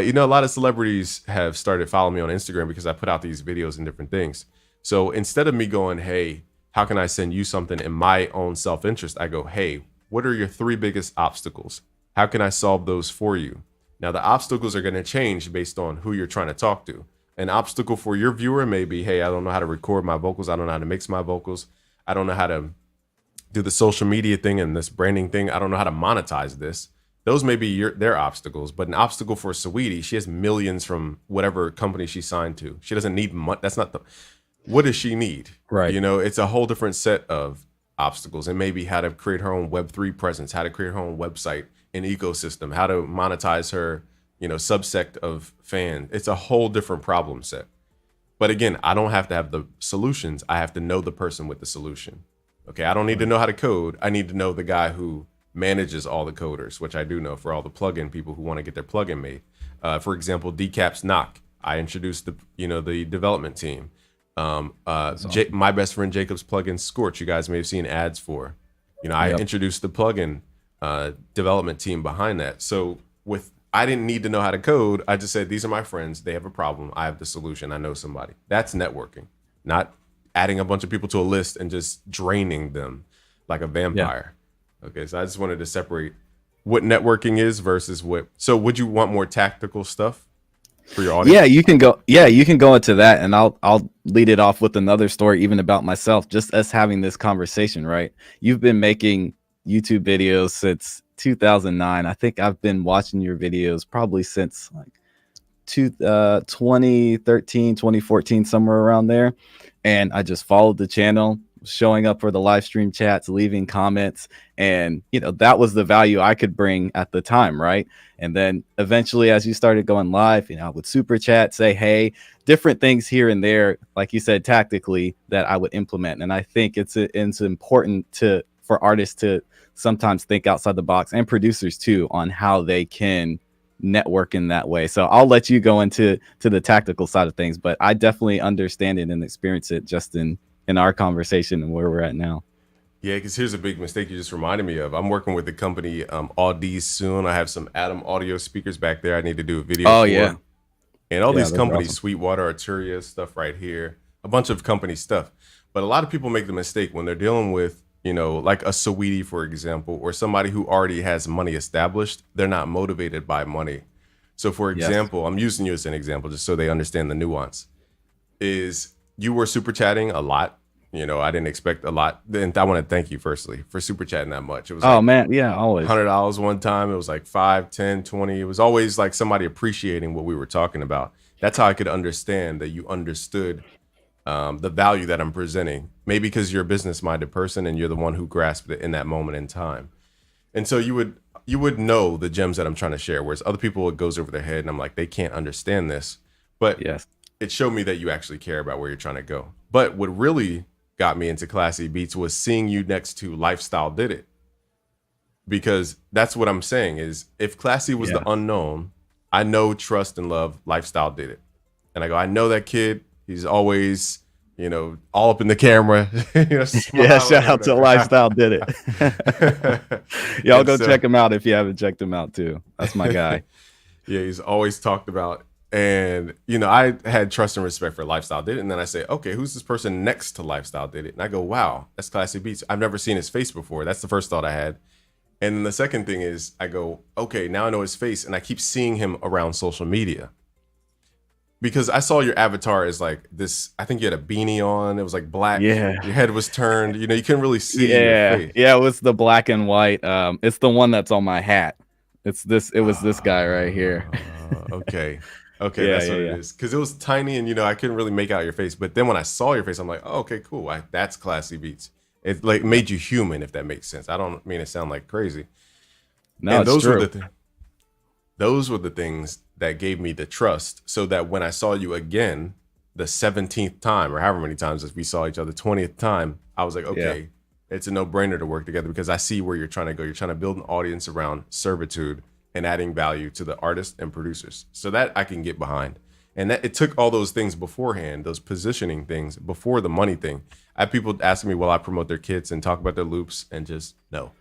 You know, a lot of celebrities have started following me on Instagram because I put out these videos and different things. So instead of me going, hey, how can I send you something in my own self-interest? I go, hey, what are your 3 biggest obstacles? How can I solve those for you? Now, the obstacles are going to change based on who you're trying to talk to. An obstacle for your viewer may be, hey, I don't know how to record my vocals. I don't know how to mix my vocals. I don't know how to do the social media thing and this branding thing. I don't know how to monetize this. Those may be their obstacles, but an obstacle for Saweetie, she has millions from whatever company she signed to. She doesn't need money. That's not what does she need? Right. You know, it's a whole different set of obstacles, and maybe how to create her own Web3 presence, how to create her own website and ecosystem, how to monetize her, you know, subsect of fan. It's a whole different problem set. But again, I don't have to have the solutions. I have to know the person with the solution. Okay. I don't need to know how to code. I need to know the guy who manages all the coders, which I do know for all the plugin people who want to get their plugin made. For example, Decap's Knock. I introduced the development team. Awesome. My best friend Jacob's plugin Scorch, you guys may have seen ads for. You know, I introduced the plugin development team behind that. So I didn't need to know how to code. I just said, these are my friends. They have a problem. I have the solution. I know somebody. That's networking, not adding a bunch of people to a list and just draining them like a vampire. Yeah. Okay. So I just wanted to separate what networking is versus what. So would you want more tactical stuff for your audience? Yeah, you can go. Yeah, you can go into that, and I'll lead it off with another story, even about myself. Just us having this conversation, right? You've been making YouTube videos since 2009. I think I've been watching your videos probably since like 2013, 2014, somewhere around there. And I just followed the channel, showing up for the live stream chats, leaving comments. And, you know, that was the value I could bring at the time, right? And then eventually, as you started going live, you know, with super chat, say, hey, different things here and there, like you said, tactically, that I would implement. And I think it's important for artists to sometimes think outside the box, and producers too, on how they can network in that way. So I'll let you go into the tactical side of things, but I definitely understand it and experience it just in our conversation and where we're at now. Yeah, because here's a big mistake you just reminded me of. I'm working with the company Audis soon. I have some Atom audio speakers back there I need to do a video for. Yeah. And all these companies, awesome. Sweetwater, Arturia, stuff right here, a bunch of company stuff. But a lot of people make the mistake when they're dealing with, you know, like a Saweetie, for example, or somebody who already has money established, they're not motivated by money. So for example, I'm using you as an example just so they understand the nuance, is you were super chatting a lot. You know, I didn't expect a lot. And I want to thank you firstly for super chatting that much. It was man. Yeah, always $100 one time. It was like 5, 10, 20. It was always like somebody appreciating what we were talking about. That's how I could understand that you understood the value that I'm presenting, maybe because you're a business-minded person and you're the one who grasped it in that moment in time. And so you would know the gems that I'm trying to share, whereas other people, it goes over their head and I'm like, they can't understand this. But it showed me that you actually care about where you're trying to go. But what really got me into Classy Beats was seeing you next to Lifestyle Did It. Because that's what I'm saying is, if Classy was the unknown, I know, trust, and love Lifestyle Did It. And I go, I know that kid. He's always, you know, all up in the camera. You know, shout out to Lifestyle Did It. Y'all go check him out if you haven't checked him out too. That's my guy. Yeah, he's always talked about. And, you know, I had trust and respect for Lifestyle Did It. And then I say, okay, who's this person next to Lifestyle Did It? And I go, wow, that's Classy Beats. I've never seen his face before. That's the first thought I had. And then the second thing is I go, okay, now I know his face. And I keep seeing him around social media. Because I saw your avatar as like this, I think you had a beanie on. It was like black. Yeah. Your head was turned. You know, you couldn't really see your face. Yeah, it was the black and white. It's the one that's on my hat. It was this guy right here. Okay. Okay, Yeah, that's yeah, what it yeah. is. Because it was tiny, and I couldn't really make out your face. But then when I saw your face, I'm like, oh, okay, cool. That's classy beats. It like Yeah. made you human, if that makes sense. I don't mean to sound like crazy. No, And it's true. those were the things that gave me the trust, so that when I saw you again, the 17th time, or however many times as we saw each other, 20th time, I was like, Yeah. okay, it's a no-brainer to work together, because I see where you're trying to go. You're trying to build an audience around servitude and adding value to the artists and producers. So that I can get behind. And that it took all those things beforehand, those positioning things before the money thing. I have people asking me, will I promote their kits and talk about their loops, and just no.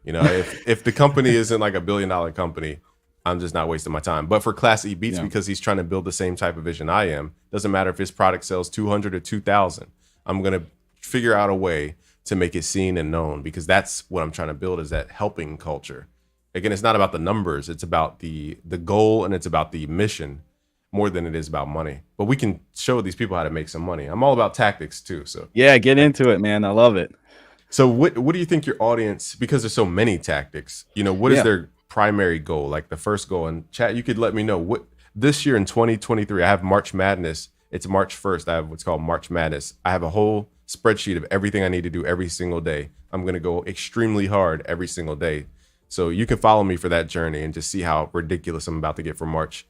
If the company isn't like $1 billion company, I'm just not wasting my time. But for Class E Beats, Yeah. because he's trying to build the same type of vision I am, doesn't matter if his product sells 200 or 2,000. I'm going to figure out a way to make it seen and known, because that's what I'm trying to build, is that helping culture. Again, it's not about the numbers. It's about the goal, and it's about the mission more than it is about money. But we can show these people how to make some money. I'm all about tactics too. So Yeah, get into it, man. I love it. so what do you think your audience, because there's so many tactics, what is Yeah. their primary goal? Like the first goal, and chat, you could let me know what this year in 2023, I have March Madness. It's March 1st. I have what's called March Madness. I have a whole spreadsheet of everything I need to do every single day. I'm going to go extremely hard every single day. So you can follow me for that journey and just see how ridiculous I'm about to get for March.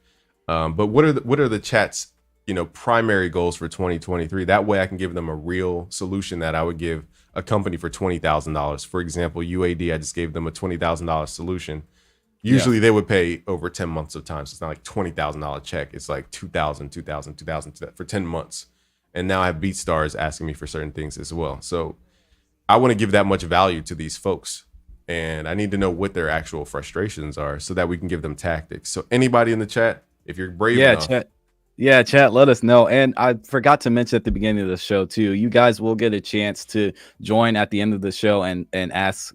But what are the chat's primary goals for 2023? That way I can give them a real solution that I would give a company for $20,000. For example, UAD, I just gave them a $20,000 solution. Usually they would pay over 10 months of time. So it's not like $20,000 check. It's like 2,000 for 10 months. And now I have BeatStars asking me for certain things as well. So I want to give that much value to these folks. And I need to know what their actual frustrations are, so that we can give them tactics. So anybody in the chat, if you're brave enough. Chat. Yeah, chat, let us know. And I forgot to mention at the beginning of the show too, you guys will get a chance to join at the end of the show and ask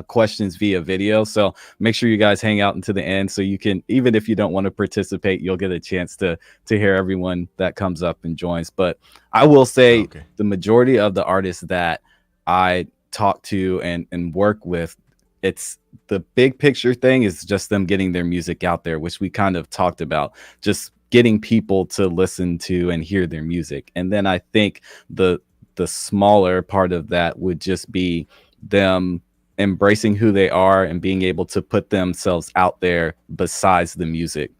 questions via video. So make sure you guys hang out until the end, so you can, even if you don't want to participate, you'll get a chance to hear everyone that comes up and joins. But I will say the majority of the artists that I talk to and work with, it's the big picture thing is just them getting their music out there, which we kind of talked about, just getting people to listen to and hear their music. And then I think the smaller part of that would just be them embracing who they are and being able to put themselves out there besides the music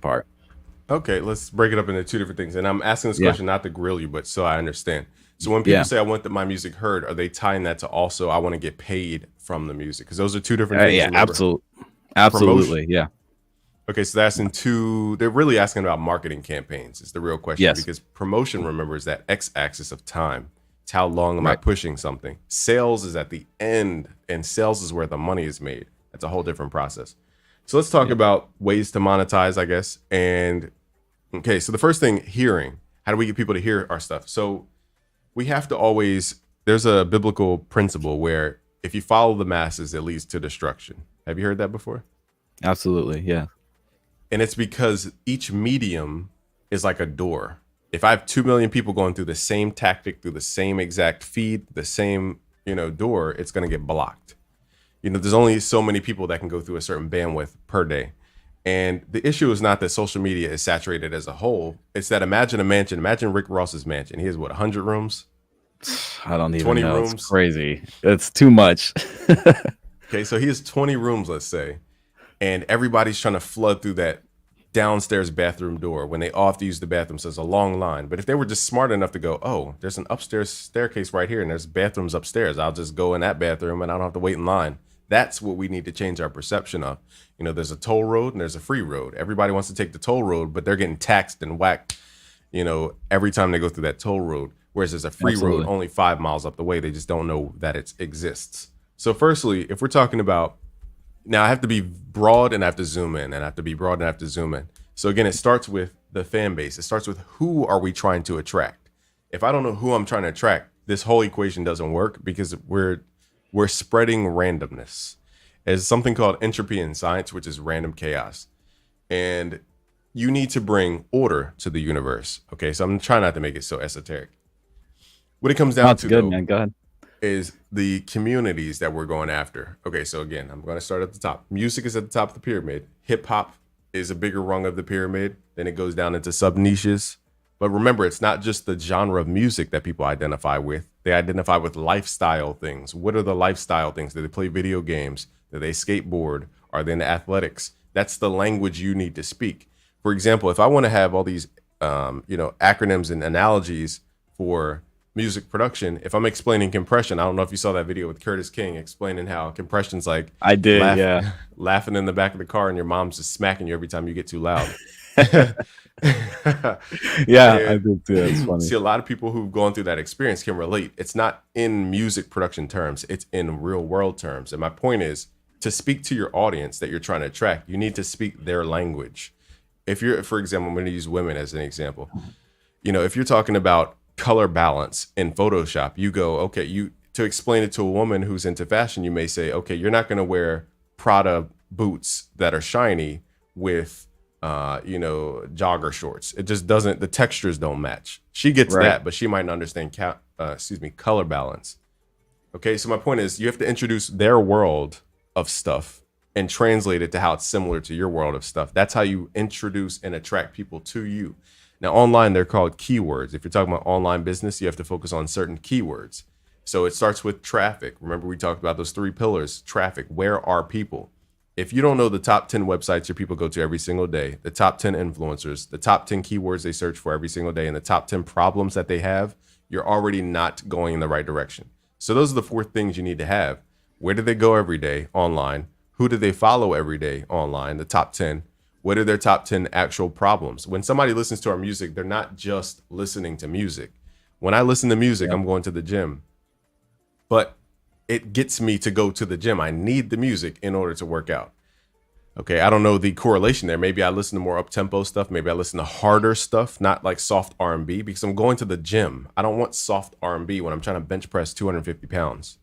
part. Okay, let's break it up into two different things. And I'm asking this question not to grill you, but so I understand. So when people say I want my music heard, are they tying that to also I want to get paid from the music? Because those are two different things. Yeah, absolutely. Yeah. Okay, so that's in two. They're really asking about marketing campaigns is the real question. Yes. Because promotion, remember, is that x-axis of time. It's how long am I pushing something. Sales is at the end, and sales is where the money is made. That's a whole different process. So let's talk about ways to monetize, I guess. And okay, so the first thing, hearing. How do we get people to hear our stuff? So we have to always, there's a biblical principle where if you follow the masses, it leads to destruction. Have you heard that before? Absolutely, yeah. And it's because each medium is like a door. If I have 2 million people going through the same tactic, through the same exact feed, the same, door, it's going to get blocked. There's only so many people that can go through a certain bandwidth per day. And the issue is not that social media is saturated as a whole. It's that imagine a mansion. Imagine Rick Ross's mansion. He has 100 rooms? I don't even 20 know. rooms? It's crazy. It's too much. Okay, so he has 20 rooms, let's say. And everybody's trying to flood through that downstairs bathroom door. When they all have to use the bathroom, so there's a long line. But if they were just smart enough to go, oh, there's an upstairs staircase right here and there's bathrooms upstairs, I'll just go in that bathroom and I don't have to wait in line. That's what we need to change our perception of. There's a toll road and there's a free road. Everybody wants to take the toll road, but they're getting taxed and whacked, every time they go through that toll road. Whereas there's a free road only 5 miles up the way. They just don't know that it exists. So firstly, if we're talking about, now I have to be broad and I have to zoom in, and I have to be broad and I have to zoom in. So again, it starts with the fan base. It starts with who are we trying to attract? If I don't know who I'm trying to attract, this whole equation doesn't work, because we're spreading randomness. There's something called entropy in science, which is random chaos. And you need to bring order to the universe. Okay, so I'm trying not to make it so esoteric. What it comes down to, though, man. Go ahead. is the communities that we're going after. Okay, so again, I'm going to start at the top. Music is at the top of the pyramid. Hip hop is a bigger rung of the pyramid. Then it goes down into sub niches. But remember, it's not just the genre of music that people identify with. They identify with lifestyle things. What are the lifestyle things? Do they play video games? Do they skateboard? Are they into athletics? That's the language you need to speak. For example, if I want to have all these, acronyms and analogies for music production, if I'm explaining compression, I don't know if you saw that video with Curtis King explaining how compression's like I did, yeah. laughing in the back of the car and your mom's just smacking you every time you get too loud. Yeah, I did too. It's funny. See, a lot of people who've gone through that experience can relate. It's not in music production terms, it's in real world terms. And my point is, to speak to your audience that you're trying to attract, you need to speak their language. If you're, for example, I'm going to use women as an example. If you're talking about color balance in Photoshop, you go, okay, to explain it to a woman who's into fashion, you may say, okay, you're not going to wear Prada boots that are shiny with jogger shorts. It just doesn't, the textures don't match. She gets that, but she might not understand color balance. Okay, so my point is, you have to introduce their world of stuff and translate it to how it's similar to your world of stuff. That's how you introduce and attract people to you. Now, online, they're called keywords. If you're talking about online business, you have to focus on certain keywords. So it starts with traffic. Remember, we talked about those 3 pillars. Traffic. Where are people? If you don't know the top 10 websites your people go to every single day, the top 10 influencers, the top 10 keywords they search for every single day, and the top 10 problems that they have, you're already not going in the right direction. So those are the 4 things you need to have. Where do they go every day online? Who do they follow every day online? The top 10. What are their top 10 actual problems? When somebody listens to our music, they're not just listening to music. When I listen to music, I'm going to the gym. But it gets me to go to the gym. I need the music in order to work out. Okay, I don't know the correlation there. Maybe I listen to more up-tempo stuff. Maybe I listen to harder stuff, not like soft R&B, because I'm going to the gym. I don't want soft R&B when I'm trying to bench press 250 pounds.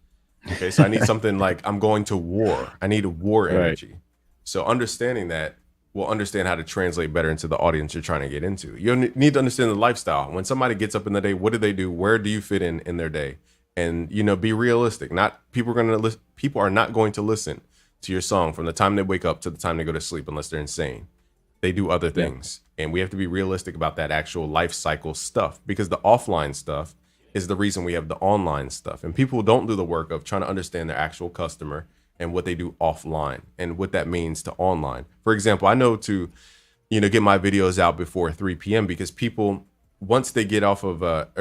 Okay, so I need something like I'm going to war. I need a war energy. Right. So understanding that will understand how to translate better into the audience you're trying to get into. You need to understand the lifestyle. When somebody gets up in the day, what do they do? Where do you fit in their day? And, be realistic. People are not going to listen to your song from the time they wake up to the time they go to sleep unless they're insane. They do other things. And we have to be realistic about that actual life cycle stuff, because the offline stuff is the reason we have the online stuff. And people don't do the work of trying to understand their actual customer and what they do offline and what that means to online. For example, I know to, get my videos out before 3 p.m. because people, once they get off of work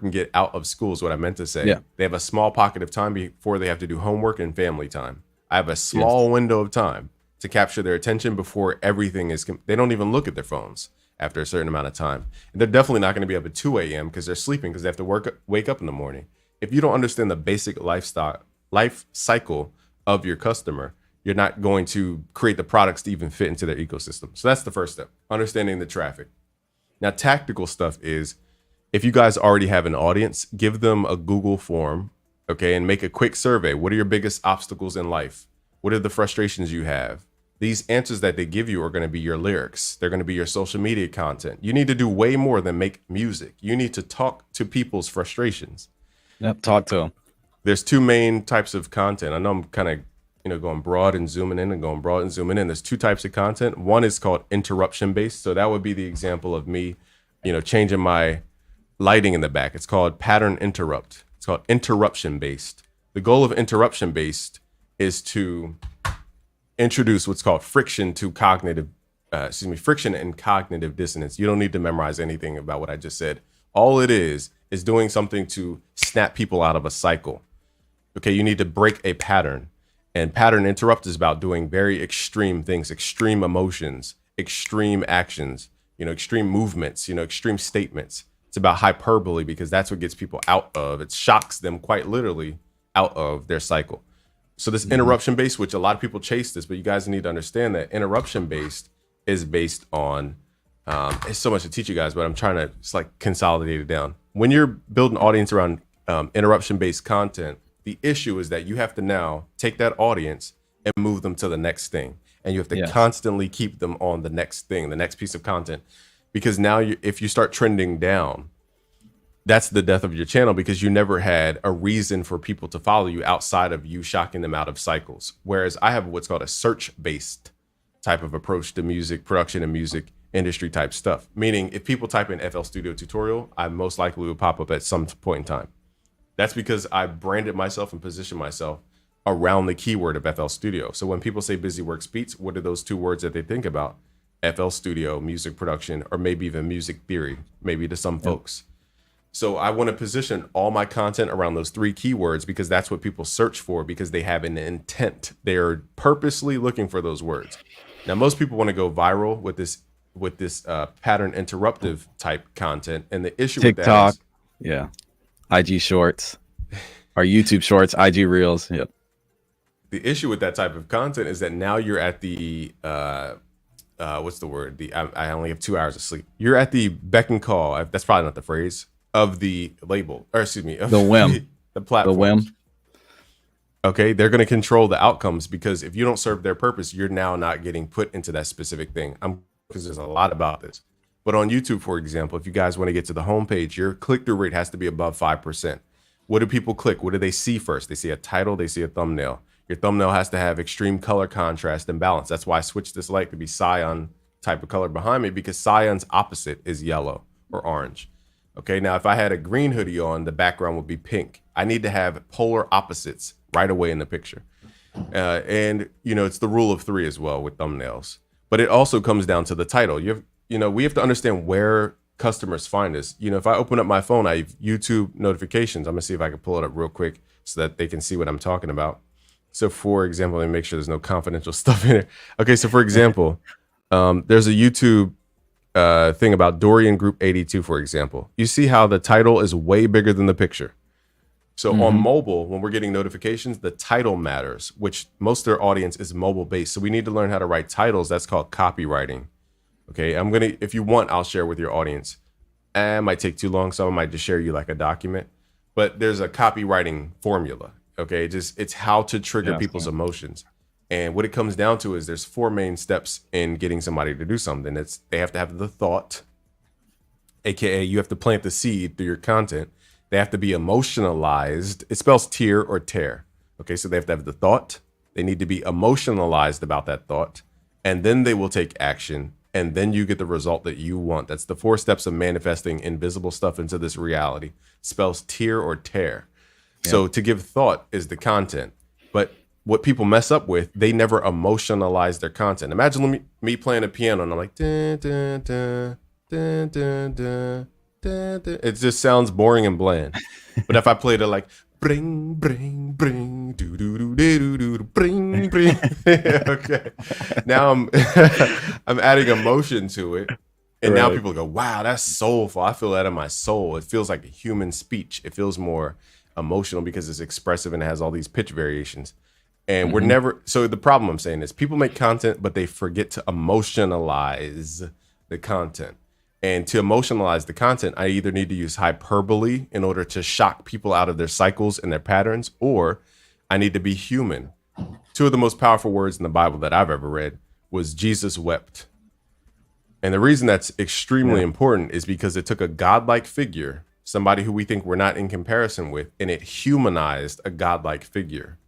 and get out of school is what I meant to say. Yeah. They have a small pocket of time before they have to do homework and family time. I have a small window of time to capture their attention before everything is, they don't even look at their phones after a certain amount of time. And they're definitely not going to be up at 2 a.m. because they're sleeping because they have to wake up in the morning. If you don't understand the basic life cycle of your customer, you're not going to create the products to even fit into their ecosystem. So that's the first step, understanding the traffic. Now, tactical stuff is, if you guys already have an audience, give them a Google form, okay, and make a quick survey. What are your biggest obstacles in life? What are the frustrations you have? These answers that they give you are going to be your lyrics. They're going to be your social media content. You need to do way more than make music. You need to talk to people's frustrations. Yep, talk to them. There's 2 main types of content. I know I'm kind of going broad and zooming in and going broad and zooming in. There's 2 types of content. One is called interruption based. So that would be the example of me, changing my lighting in the back. It's called pattern interrupt. It's called interruption based. The goal of interruption based is to introduce what's called friction and cognitive dissonance. You don't need to memorize anything about what I just said. All it is doing something to snap people out of a cycle. Okay, you need to break a pattern. And pattern interrupt is about doing very extreme things, extreme emotions, extreme actions, extreme movements, extreme statements. It's about hyperbole because that's what gets people out of, it shocks them quite literally out of their cycle. So this interruption based, which a lot of people chase this, but you guys need to understand that interruption based is based on, it's so much to teach you guys, but I'm trying to just like consolidate it down. When you're building an audience around interruption based content, the issue is that you have to now take that audience and move them to the next thing. And you have to constantly keep them on the next thing, the next piece of content. Because now if you start trending down, that's the death of your channel, because you never had a reason for people to follow you outside of you shocking them out of cycles. Whereas I have what's called a search-based type of approach to music production and music industry type stuff. Meaning if people type in FL Studio tutorial, I most likely will pop up at some point in time. That's because I branded myself and positioned myself around the keyword of FL Studio. So when people say Busy Works Beats, what are those two words that they think about? FL Studio, music production, or maybe even music theory, maybe to some folks. So I want to position all my content around those three keywords because that's what people search for, because they have an intent. They are purposely looking for those words. Now, most people want to go viral with this pattern interruptive type content. And the issue TikTok, with that is, IG Shorts, or YouTube Shorts, IG Reels. Yep. The issue with that type of content is that now you're at the what's the word? I only have 2 hours of sleep. You're at the beck and call. That's probably not the phrase of the label, or excuse me, the whim, the platform. The whim. Okay, they're going to control the outcomes because if you don't serve their purpose, you're now not getting put into that specific thing. Because there's a lot about this. But on YouTube, for example, if you guys want to get to the homepage, your click-through rate has to be above 5%. What do people click? What do they see first? They see a title, they see a thumbnail. Your thumbnail has to have extreme color contrast and balance. That's why I switched this light to be cyan type of color behind me, because cyan's opposite is yellow or orange. Okay, now if I had a green hoodie on, the background would be pink. I need to have polar opposites right away in the picture. And, it's the rule of three as well with thumbnails. But it also comes down to the title. We have to understand where customers find us. If I open up my phone, I have YouTube notifications. I'm going to see if I can pull it up real quick so that they can see what I'm talking about. So, for example, let me make sure there's no confidential stuff in there. Okay, so for example, there's a YouTube thing about Dorian Group 82, for example. You see how the title is way bigger than the picture. So on mobile, when we're getting notifications, the title matters, which most of their audience is mobile based. So we need to learn how to write titles. That's called copywriting. Okay, if you want, I'll share with your audience. It might take too long, so I might just share you like a document. But there's a copywriting formula. Okay, it's how to trigger people's emotions. And what it comes down to is there's 4 main steps in getting somebody to do something. They have to have the thought, aka you have to plant the seed through your content. They have to be emotionalized. It spells tear or tear. Okay, so they have to have the thought. They need to be emotionalized about that thought. And then they will take action. And then you get the result that you want. That's the 4 steps of manifesting invisible stuff into this reality. Spells tear or tear. Yep. So to give thought is the content. But what people mess up with, they never emotionalize their content. Imagine me playing a piano and I'm like, dun, dun, dun, dun, dun, dun. It just sounds boring and bland. But if I played it like bring, bring, bring, do do do do do do, bring, bring, okay. Now I'm adding emotion to it, and now people go, "Wow, that's soulful." I feel that in my soul. It feels like a human speech. It feels more emotional because it's expressive and it has all these pitch variations. And we're never. So the problem I'm saying is people make content, but they forget to emotionalize the content. And to emotionalize the content, I either need to use hyperbole in order to shock people out of their cycles and their patterns, or I need to be human. 2 of the most powerful words in the Bible that I've ever read was Jesus wept. And the reason that's extremely important is because it took a godlike figure, somebody who we think we're not in comparison with, and it humanized a godlike figure.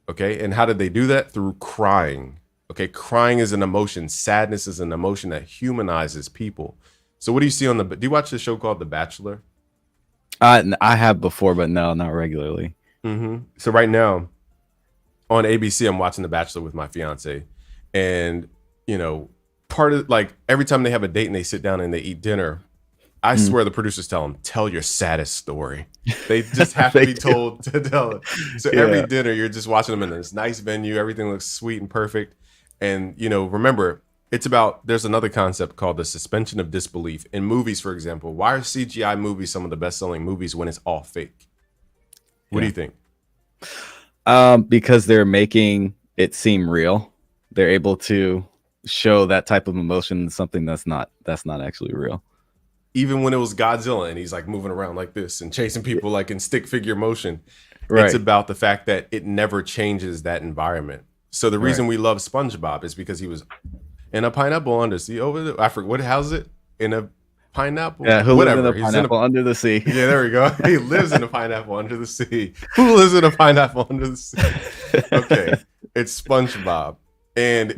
Okay. And how did they do that? Through crying. Okay. Crying is an emotion. Sadness is an emotion that humanizes people. So what do you see do you watch the show called The Bachelor? I have before, but no, not regularly. So right now on ABC, I'm watching The Bachelor with my fiance, and part of like every time they have a date and they sit down and they eat dinner, I swear the producers tell them, tell your saddest story. They just have to be told to tell it. So every dinner you're just watching them in this nice venue. Everything looks sweet and perfect. And, remember, there's another concept called the suspension of disbelief. In movies, for example, why are CGI movies some of the best-selling movies when it's all fake? What do you think? Because they're making it seem real. They're able to show that type of emotion in something that's not actually real. Even when it was Godzilla and he's like moving around like this and chasing people like in stick figure motion, it's about the fact that it never changes that environment. So the reason we love SpongeBob is because he was in a pineapple under the sea over there. I forget how's it? In a pineapple? Yeah, who lives in a pineapple under the sea? Yeah, there we go. He lives in a pineapple under the sea. Who lives in a pineapple under the sea? Okay, it's SpongeBob. And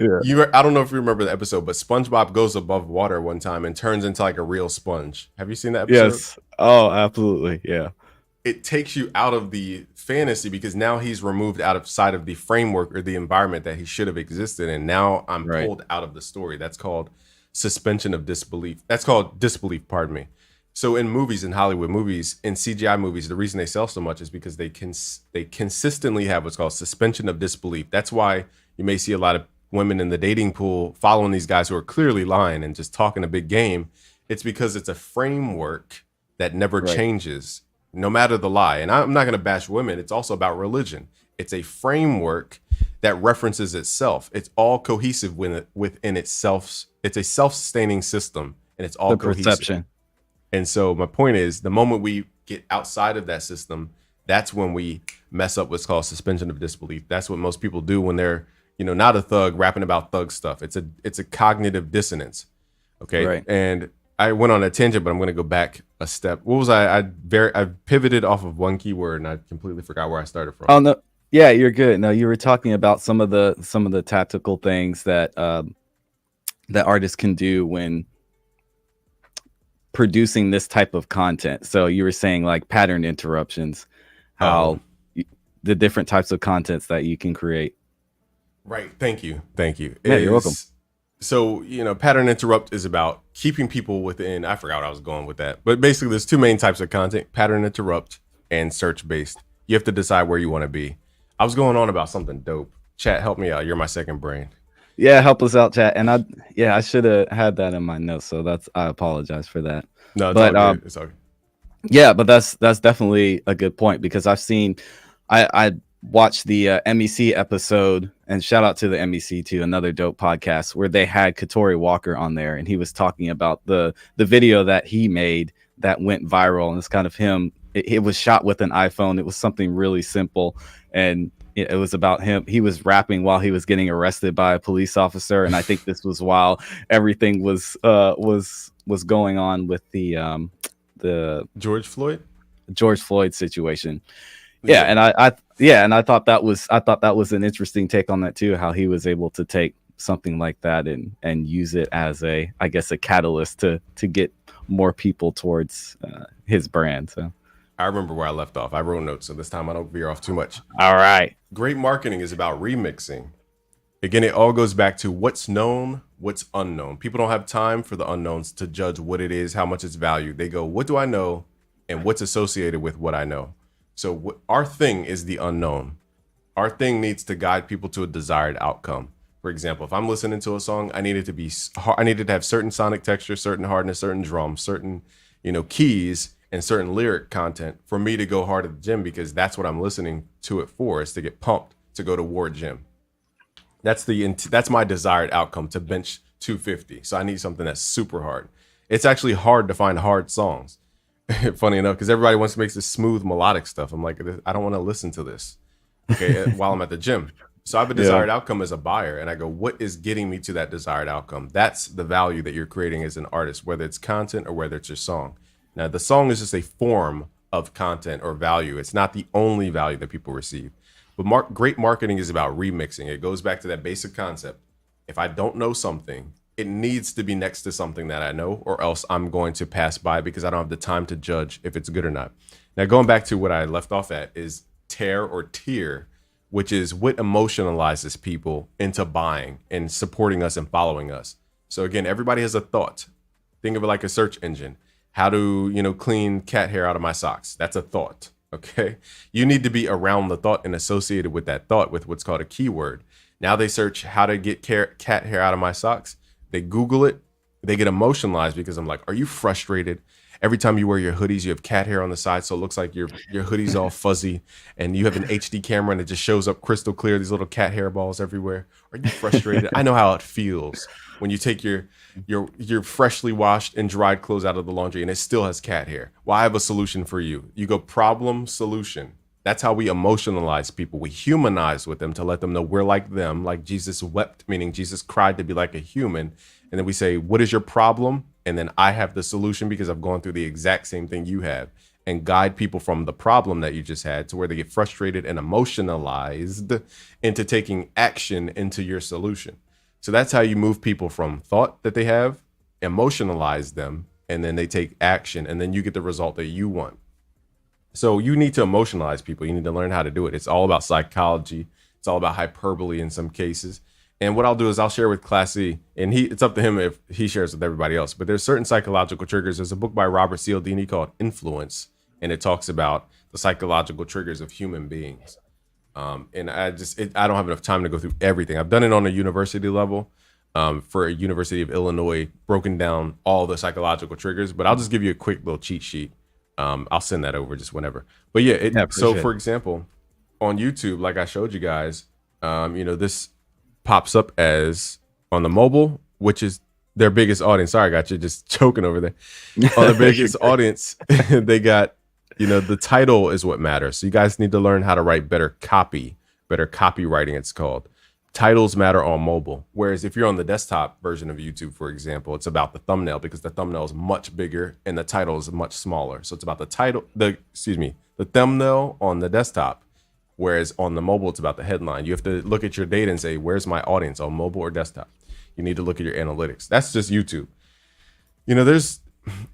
I don't know if you remember the episode, but SpongeBob goes above water one time and turns into like a real sponge. Have you seen that episode? Yes. Oh, absolutely. Yeah. It takes you out of the fantasy because now he's removed outside of the framework or the environment that he should have existed in. Now I'm pulled out of the story. That's called suspension of disbelief. That's called disbelief, pardon me. So in movies, in Hollywood movies, in CGI movies, the reason they sell so much is because they consistently have what's called suspension of disbelief. That's why you may see a lot of women in the dating pool following these guys who are clearly lying and just talking a big game. It's because it's a framework that never changes, no matter the lie. And I'm not going to bash women. It's also about religion. It's a framework that references itself. It's all cohesive within itself. It's a self-sustaining system, and it's all cohesive. Perception. And so my point is, the moment we get outside of that system, that's when we mess up what's called suspension of disbelief. That's what most people do when they're, not a thug rapping about thug stuff. It's a cognitive dissonance. Okay. Right. And I went on a tangent, but I'm going to go back a step. What was I pivoted off of one keyword and I completely forgot where I started from. Oh no. Yeah, you're good. No, you were talking about some of the tactical things that that artists can do when producing this type of content. So you were saying like pattern interruptions, how the different types of contents that you can create. Right. Thank you. Yeah, you're welcome. So, pattern interrupt is about keeping people within, I forgot what I was going with that, but basically there's two main types of content, pattern interrupt and search based. You have to decide where you want to be. I was going on about something dope. Chat, help me out. You're my second brain. Yeah, help us out, chat. And I should have had that in my notes. So I apologize for that. No, it's all good. Yeah, but that's definitely a good point because I watched the MEC episode, and shout out to the MEC too, another dope podcast where they had Katori Walker on there, and he was talking about the video that he made that went viral, and it's kind of him. It was shot with an iPhone. It was something really simple, and it was about him. He was rapping while he was getting arrested by a police officer, and I think this was while everything was going on with the George Floyd situation. Yeah, and I thought that was an interesting take on that too, how he was able to take something like that and use it as a catalyst to get more people towards his brand. So I remember where I left off. I wrote notes, so this time I don't veer off too much. All right. Great marketing is about remixing. Again, it all goes back to what's known, what's unknown. People don't have time for the unknowns to judge what it is, how much it's valued. They go, what do I know and what's associated with what I know? So our thing is the unknown. Our thing needs to guide people to a desired outcome. For example, if I'm listening to a song, I needed to have certain sonic texture, certain hardness, certain drums, certain, keys, and certain lyric content for me to go hard at the gym, because that's what I'm listening to it for, is to get pumped to go to war gym. That's my desired outcome, to bench 250. So I need something that's super hard. It's actually hard to find hard songs. Funny enough, because everybody wants to make this smooth melodic stuff. I'm like, I don't want to listen to this, okay, while I'm at the gym. So I have a desired outcome as a buyer, and I go, what is getting me to that desired outcome? That's the value that you're creating as an artist, whether it's content or whether it's your song. Now, the song is just a form of content or value. It's not the only value that people receive. But great marketing is about remixing. It goes back to that basic concept. If I don't know something, it needs to be next to something that I know, or else I'm going to pass by because I don't have the time to judge if it's good or not. Now, going back to what I left off at is tear or tier, which is what emotionalizes people into buying and supporting us and following us. So again, everybody has a thought. Think of it like a search engine. How to, clean cat hair out of my socks? That's a thought, okay? You need to be around the thought and associated with that thought with what's called a keyword. Now they search how to get cat hair out of my socks. They Google it. They get emotionalized because I'm like, are you frustrated? Every time you wear your hoodies, you have cat hair on the side, so it looks like your hoodie's all fuzzy, and you have an HD camera and it just shows up crystal clear, these little cat hair balls everywhere. Are you frustrated? I know how it feels when you take your freshly washed and dried clothes out of the laundry and it still has cat hair. Well, I have a solution for you. You go problem, solution. That's how we emotionalize people. We humanize with them to let them know we're like them, like Jesus wept, meaning Jesus cried to be like a human. And then we say, what is your problem? And then I have the solution because I've gone through the exact same thing you have. and guide people from the problem that you just had to where they get frustrated and emotionalized into taking action into your solution. So that's how you move people from thought that they have, emotionalize them, and then they take action, and then you get the result that you want. So you need to emotionalize people. You need to learn how to do it. It's all about psychology. It's all about hyperbole in some cases. And what I'll do is I'll share with Classy, and it's up to him if he shares with everybody else. But there's certain psychological triggers. There's a book by Robert Cialdini called Influence, and it talks about the psychological triggers of human beings. And I don't have enough time to go through everything. I've done it on a university level for a University of Illinois, broken down all the psychological triggers. But I'll just give you a quick little cheat sheet. I'll send that over just whenever. But yeah, so for example, on YouTube, like I showed you guys, this pops up as on the mobile, which is their biggest audience. Sorry, I got you just choking over there. On the biggest audience, they got, the title is what matters. So you guys need to learn how to write better copywriting, it's called. Titles matter on mobile. Whereas if you're on the desktop version of YouTube, for example, it's about the thumbnail because the thumbnail is much bigger and the title is much smaller. So it's about the thumbnail on the desktop. Whereas on the mobile, it's about the headline. You have to look at your data and say, where's my audience on mobile or desktop? You need to look at your analytics. That's just YouTube.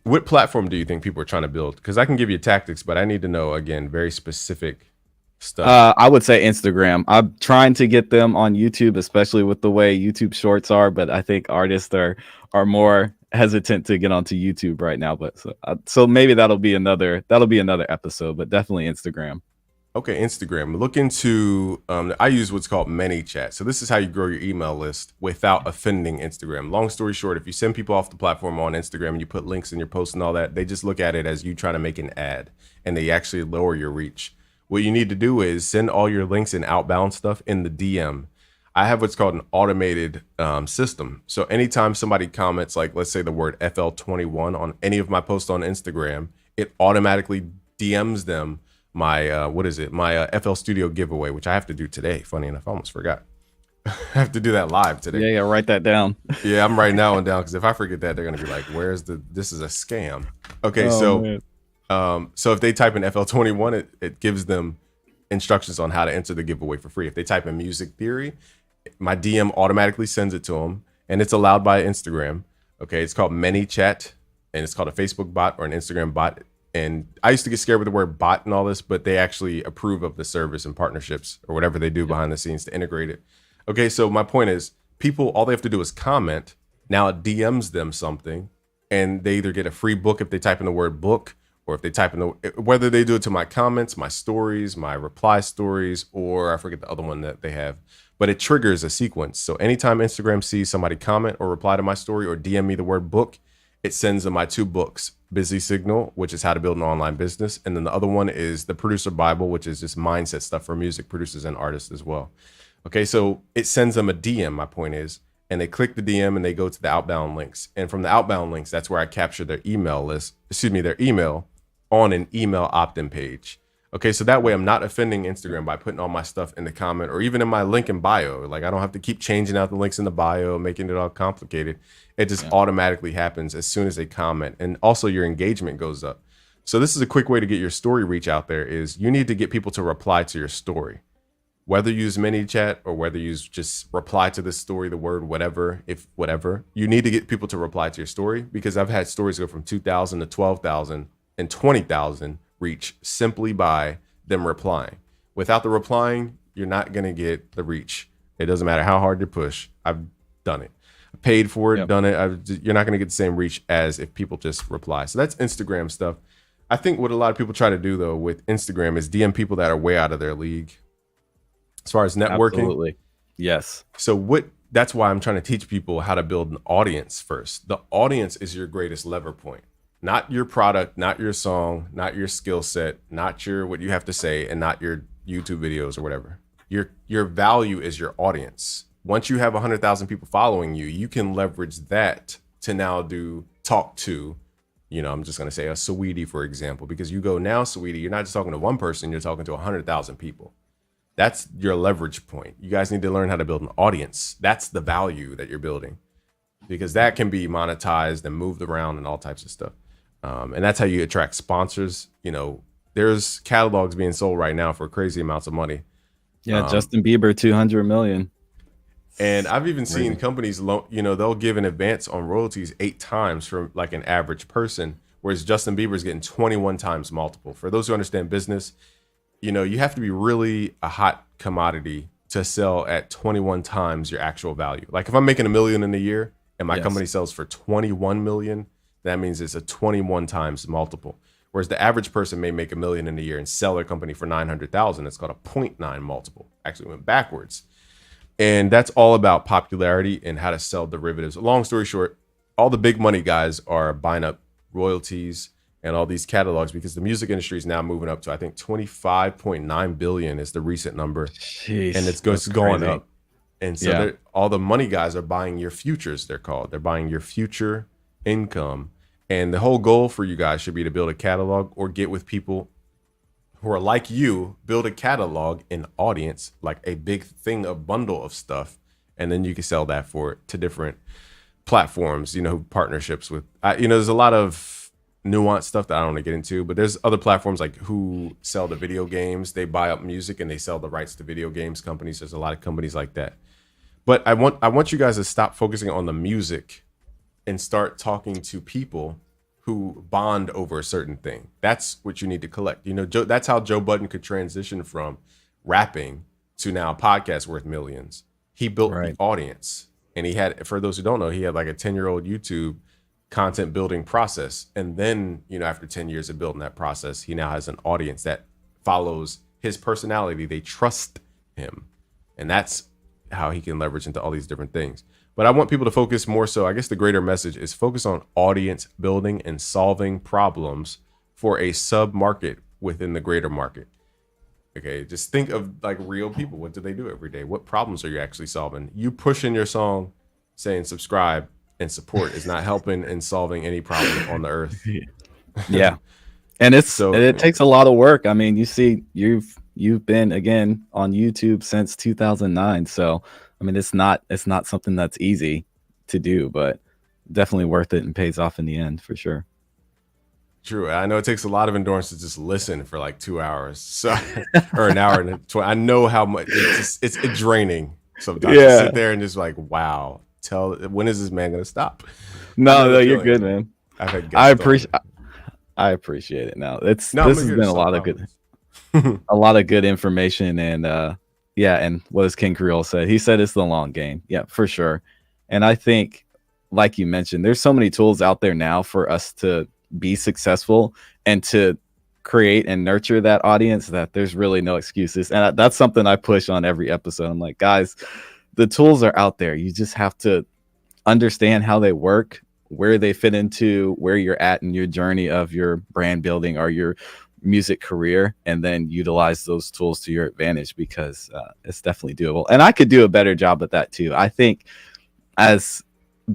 What platform do you think people are trying to build? Because I can give you tactics, but I need to know, again, very specific stuff. I would say Instagram. I'm trying to get them on YouTube, especially with the way YouTube shorts are, but I think artists are more hesitant to get onto YouTube right now. But so maybe that'll be another episode, but definitely Instagram. Okay, Instagram. Look into, I use what's called ManyChat. So this is how you grow your email list without offending Instagram. Long story short, if you send people off the platform on Instagram and you put links in your posts and all that, they just look at it as you trying to make an ad and they actually lower your reach. What you need to do is send all your links and outbound stuff in the DM. I have what's called an automated system. So anytime somebody comments, like let's say the word FL21 on any of my posts on Instagram, it automatically DMs them my FL Studio giveaway, which I have to do today. Funny enough, I almost forgot. I have to do that live today. Yeah, write that down. Yeah, I'm writing that one down because if I forget that, they're gonna be like, this is a scam. Okay, so if they type in FL21, it gives them instructions on how to enter the giveaway for free. If they type in music theory, my DM automatically sends it to them, and it's allowed by Instagram. Okay, it's called ManyChat, and it's called a Facebook bot or an Instagram bot. And I used to get scared with the word bot and all this, but they actually approve of the service and partnerships or whatever they do behind the scenes to integrate it. Okay, so my point is, people, all they have to do is comment. Now it DMs them something, and they either get a free book if they type in the word book, or if they type in whether they do it to my comments, my stories, my reply stories, or I forget the other one that they have. But it triggers a sequence. So anytime Instagram sees somebody comment or reply to my story or DM me the word book, it sends them my two books, Busy Signal, which is how to build an online business. And then the other one is the Producer Bible, which is just mindset stuff for music producers and artists as well. Okay, so it sends them a DM, my point is, and they click the DM and they go to the outbound links. And from the outbound links, that's where I capture their email on an email opt-in page. Okay, so that way I'm not offending Instagram by putting all my stuff in the comment or even in my link in bio. Like I don't have to keep changing out the links in the bio, making it all complicated. It just automatically happens as soon as they comment. And also your engagement goes up. So this is a quick way to get your story reach out there is you need to get people to reply to your story. Whether you use ManyChat or whether you just reply to the story, the word, whatever, you need to get people to reply to your story because I've had stories go from 2,000 to 12,000 and 20,000 reach simply by them replying. Without the replying, you're not going to get the reach. It doesn't matter how hard you push. I've done it. I paid for it, done it. You're not going to get the same reach as if people just reply. So that's Instagram stuff. I think what a lot of people try to do, though, with Instagram is DM people that are way out of their league as far as networking. Absolutely. Yes. So that's why I'm trying to teach people how to build an audience first. The audience is your greatest lever point. Not your product, not your song, not your skill set, not what you have to say, and not your YouTube videos or whatever. Your value is your audience. Once you have 100,000 people following you, you can leverage that to now talk to, I'm just going to say a Saweetie, for example, because you go now, Saweetie, you're not just talking to one person, you're talking to 100,000 people. That's your leverage point. You guys need to learn how to build an audience. That's the value that you're building because that can be monetized and moved around and all types of stuff. And that's how you attract sponsors. There's catalogs being sold right now for crazy amounts of money. Yeah, Justin Bieber, 200 million. And I've even seen companies, they'll give an advance on royalties 8 times for like an average person, whereas Justin Bieber's getting 21 times multiple. For those who understand business, you have to be really a hot commodity to sell at 21 times your actual value. Like if I'm making $1 million in a year and my company sells for 21 million, that means it's a 21 times multiple. Whereas the average person may make $1 million in a year and sell their company for 900,000. It's called a 0.9 multiple. Actually went backwards. And that's all about popularity and how to sell derivatives. Long story short, all the big money guys are buying up royalties and all these catalogs because the music industry is now moving up to, I think, 25.9 billion is the recent number. Jeez, and it's going up. And so all the money guys are buying your futures, they're called. They're buying your future income. And the whole goal for you guys should be to build a catalog or get with people who are like you, build a catalog, an audience, like a big thing, a bundle of stuff. And then you can sell that to different platforms, partnerships with, there's a lot of nuanced stuff that I don't want to get into, but there's other platforms like who sell the video games. They buy up music and they sell the rights to video games companies. There's a lot of companies like that. But I want you guys to stop focusing on the music and start talking to people who bond over a certain thing. That's what you need to collect. That's how Joe Budden could transition from rapping to now a podcast worth millions. He built the audience, and he had, for those who don't know, he had like a 10-year-old YouTube content building process. And then, after 10 years of building that process, he now has an audience that follows his personality. They trust him. And that's how he can leverage into all these different things. But I want people to focus more so, I guess the greater message is focus on audience building and solving problems for a sub-market within the greater market. Okay, just think of like real people. What do they do every day? What problems are you actually solving? You pushing your song saying subscribe and support is not helping in solving any problem on the earth. Yeah. And it takes a lot of work. I mean, you see, you've been again on YouTube since 2009. So I mean, it's not something that's easy to do, but definitely worth it and pays off in the end for sure. True. I know it takes a lot of endurance to just listen for like 2 hours, or an hour and 20. I know how much it's draining sometimes to sit there and just like, wow, when is this man going to stop? No, you're good, man. I appreciate it. Now this has been a lot of good information, and and what does King Creole said? He said it's the long game. Yeah, for sure. And I think, like you mentioned, there's so many tools out there now for us to be successful and to create and nurture that audience that there's really no excuses. And that's something I push on every episode. I'm like, guys, the tools are out there. You just have to understand how they work, where they fit into where you're at in your journey of your brand building or your music career, and then utilize those tools to your advantage, because it's definitely doable. And I could do a better job at that too. I think, as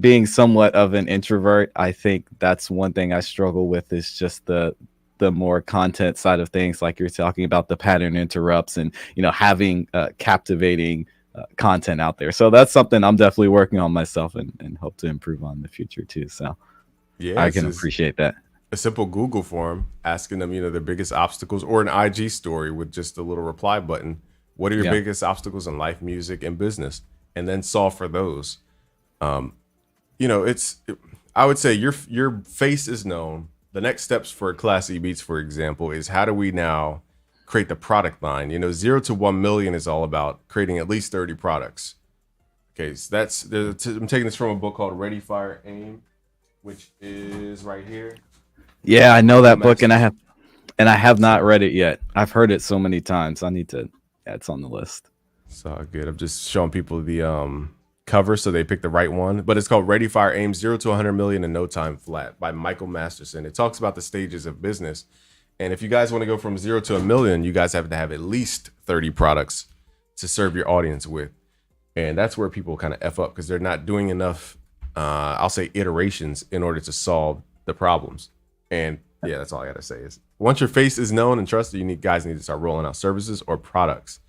being somewhat of an introvert, I think that's one thing I struggle with, is just the more content side of things, like you're talking about, the pattern interrupts and having captivating content out there. So that's something I'm definitely working on myself and hope to improve on in the future too. So I can appreciate that. A simple Google form asking them, their biggest obstacles, or an IG story with just a little reply button. What are your biggest obstacles in life, music, and business? And then solve for those. I would say your face is known. The next steps for Classy Beats, for example, is how do we now create the product line? 0 to 1 million is all about creating at least 30 products. Okay, so I'm taking this from a book called Ready, Fire, Aim, which is right here. Yeah, I know that book, and I have not read it yet. I've heard it so many times. I need to. It's on the list. So good. I'm just showing people the cover so they pick the right one. But it's called Ready, Fire, Aim, 0 to 100 million in no time flat by Michael Masterson. It talks about the stages of business. And if you guys want to go from 0 to 1 million, you guys have to have at least 30 products to serve your audience with. And that's where people kind of F up, because they're not doing enough, I'll say, iterations in order to solve the problems. And yeah, that's all I got to say is, once your face is known and trusted, guys need to start rolling out services or products.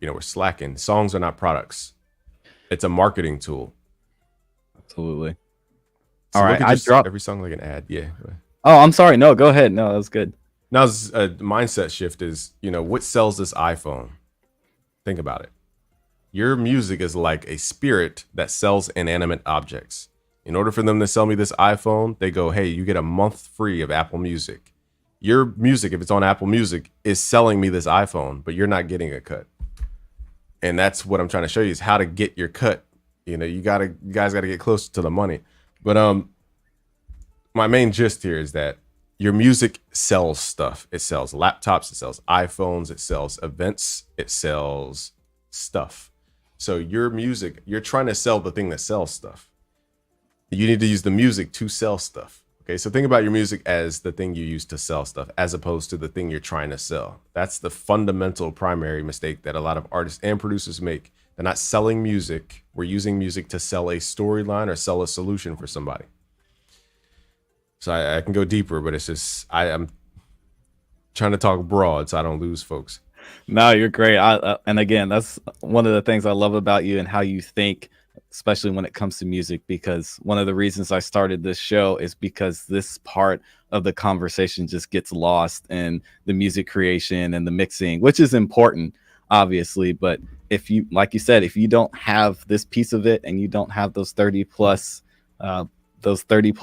We're slacking. Songs are not products. It's a marketing tool. Absolutely. So all right. I drop every song like an ad. Yeah. Oh, I'm sorry. No, go ahead. No, that was good. Now, a mindset shift is, what sells this iPhone? Think about it. Your music is like a spirit that sells inanimate objects. In order for them to sell me this iPhone, they go, hey, you get a month free of Apple Music. Your music, if it's on Apple Music, is selling me this iPhone, but you're not getting a cut. And that's what I'm trying to show you is how to get your cut. You guys got to get closer to the money. But my main gist here is that your music sells stuff. It sells laptops, it sells iPhones, it sells events, it sells stuff. So your music, you're trying to sell the thing that sells stuff. You need to use the music to sell stuff. Okay, so think about your music as the thing you use to sell stuff, as opposed to the thing you're trying to sell. That's the fundamental primary mistake that a lot of artists and producers make. They're not selling music. We're using music to sell a storyline or sell a solution for somebody. So I can go deeper, but it's just I'm trying to talk broad so I don't lose folks. No, you're great. And again, that's one of the things I love about you and how you think, especially when it comes to music, because one of the reasons I started this show is because this part of the conversation just gets lost in the music creation and the mixing, which is important, obviously. But if you, like you said, if you don't have this piece of it and you don't have those 30 plus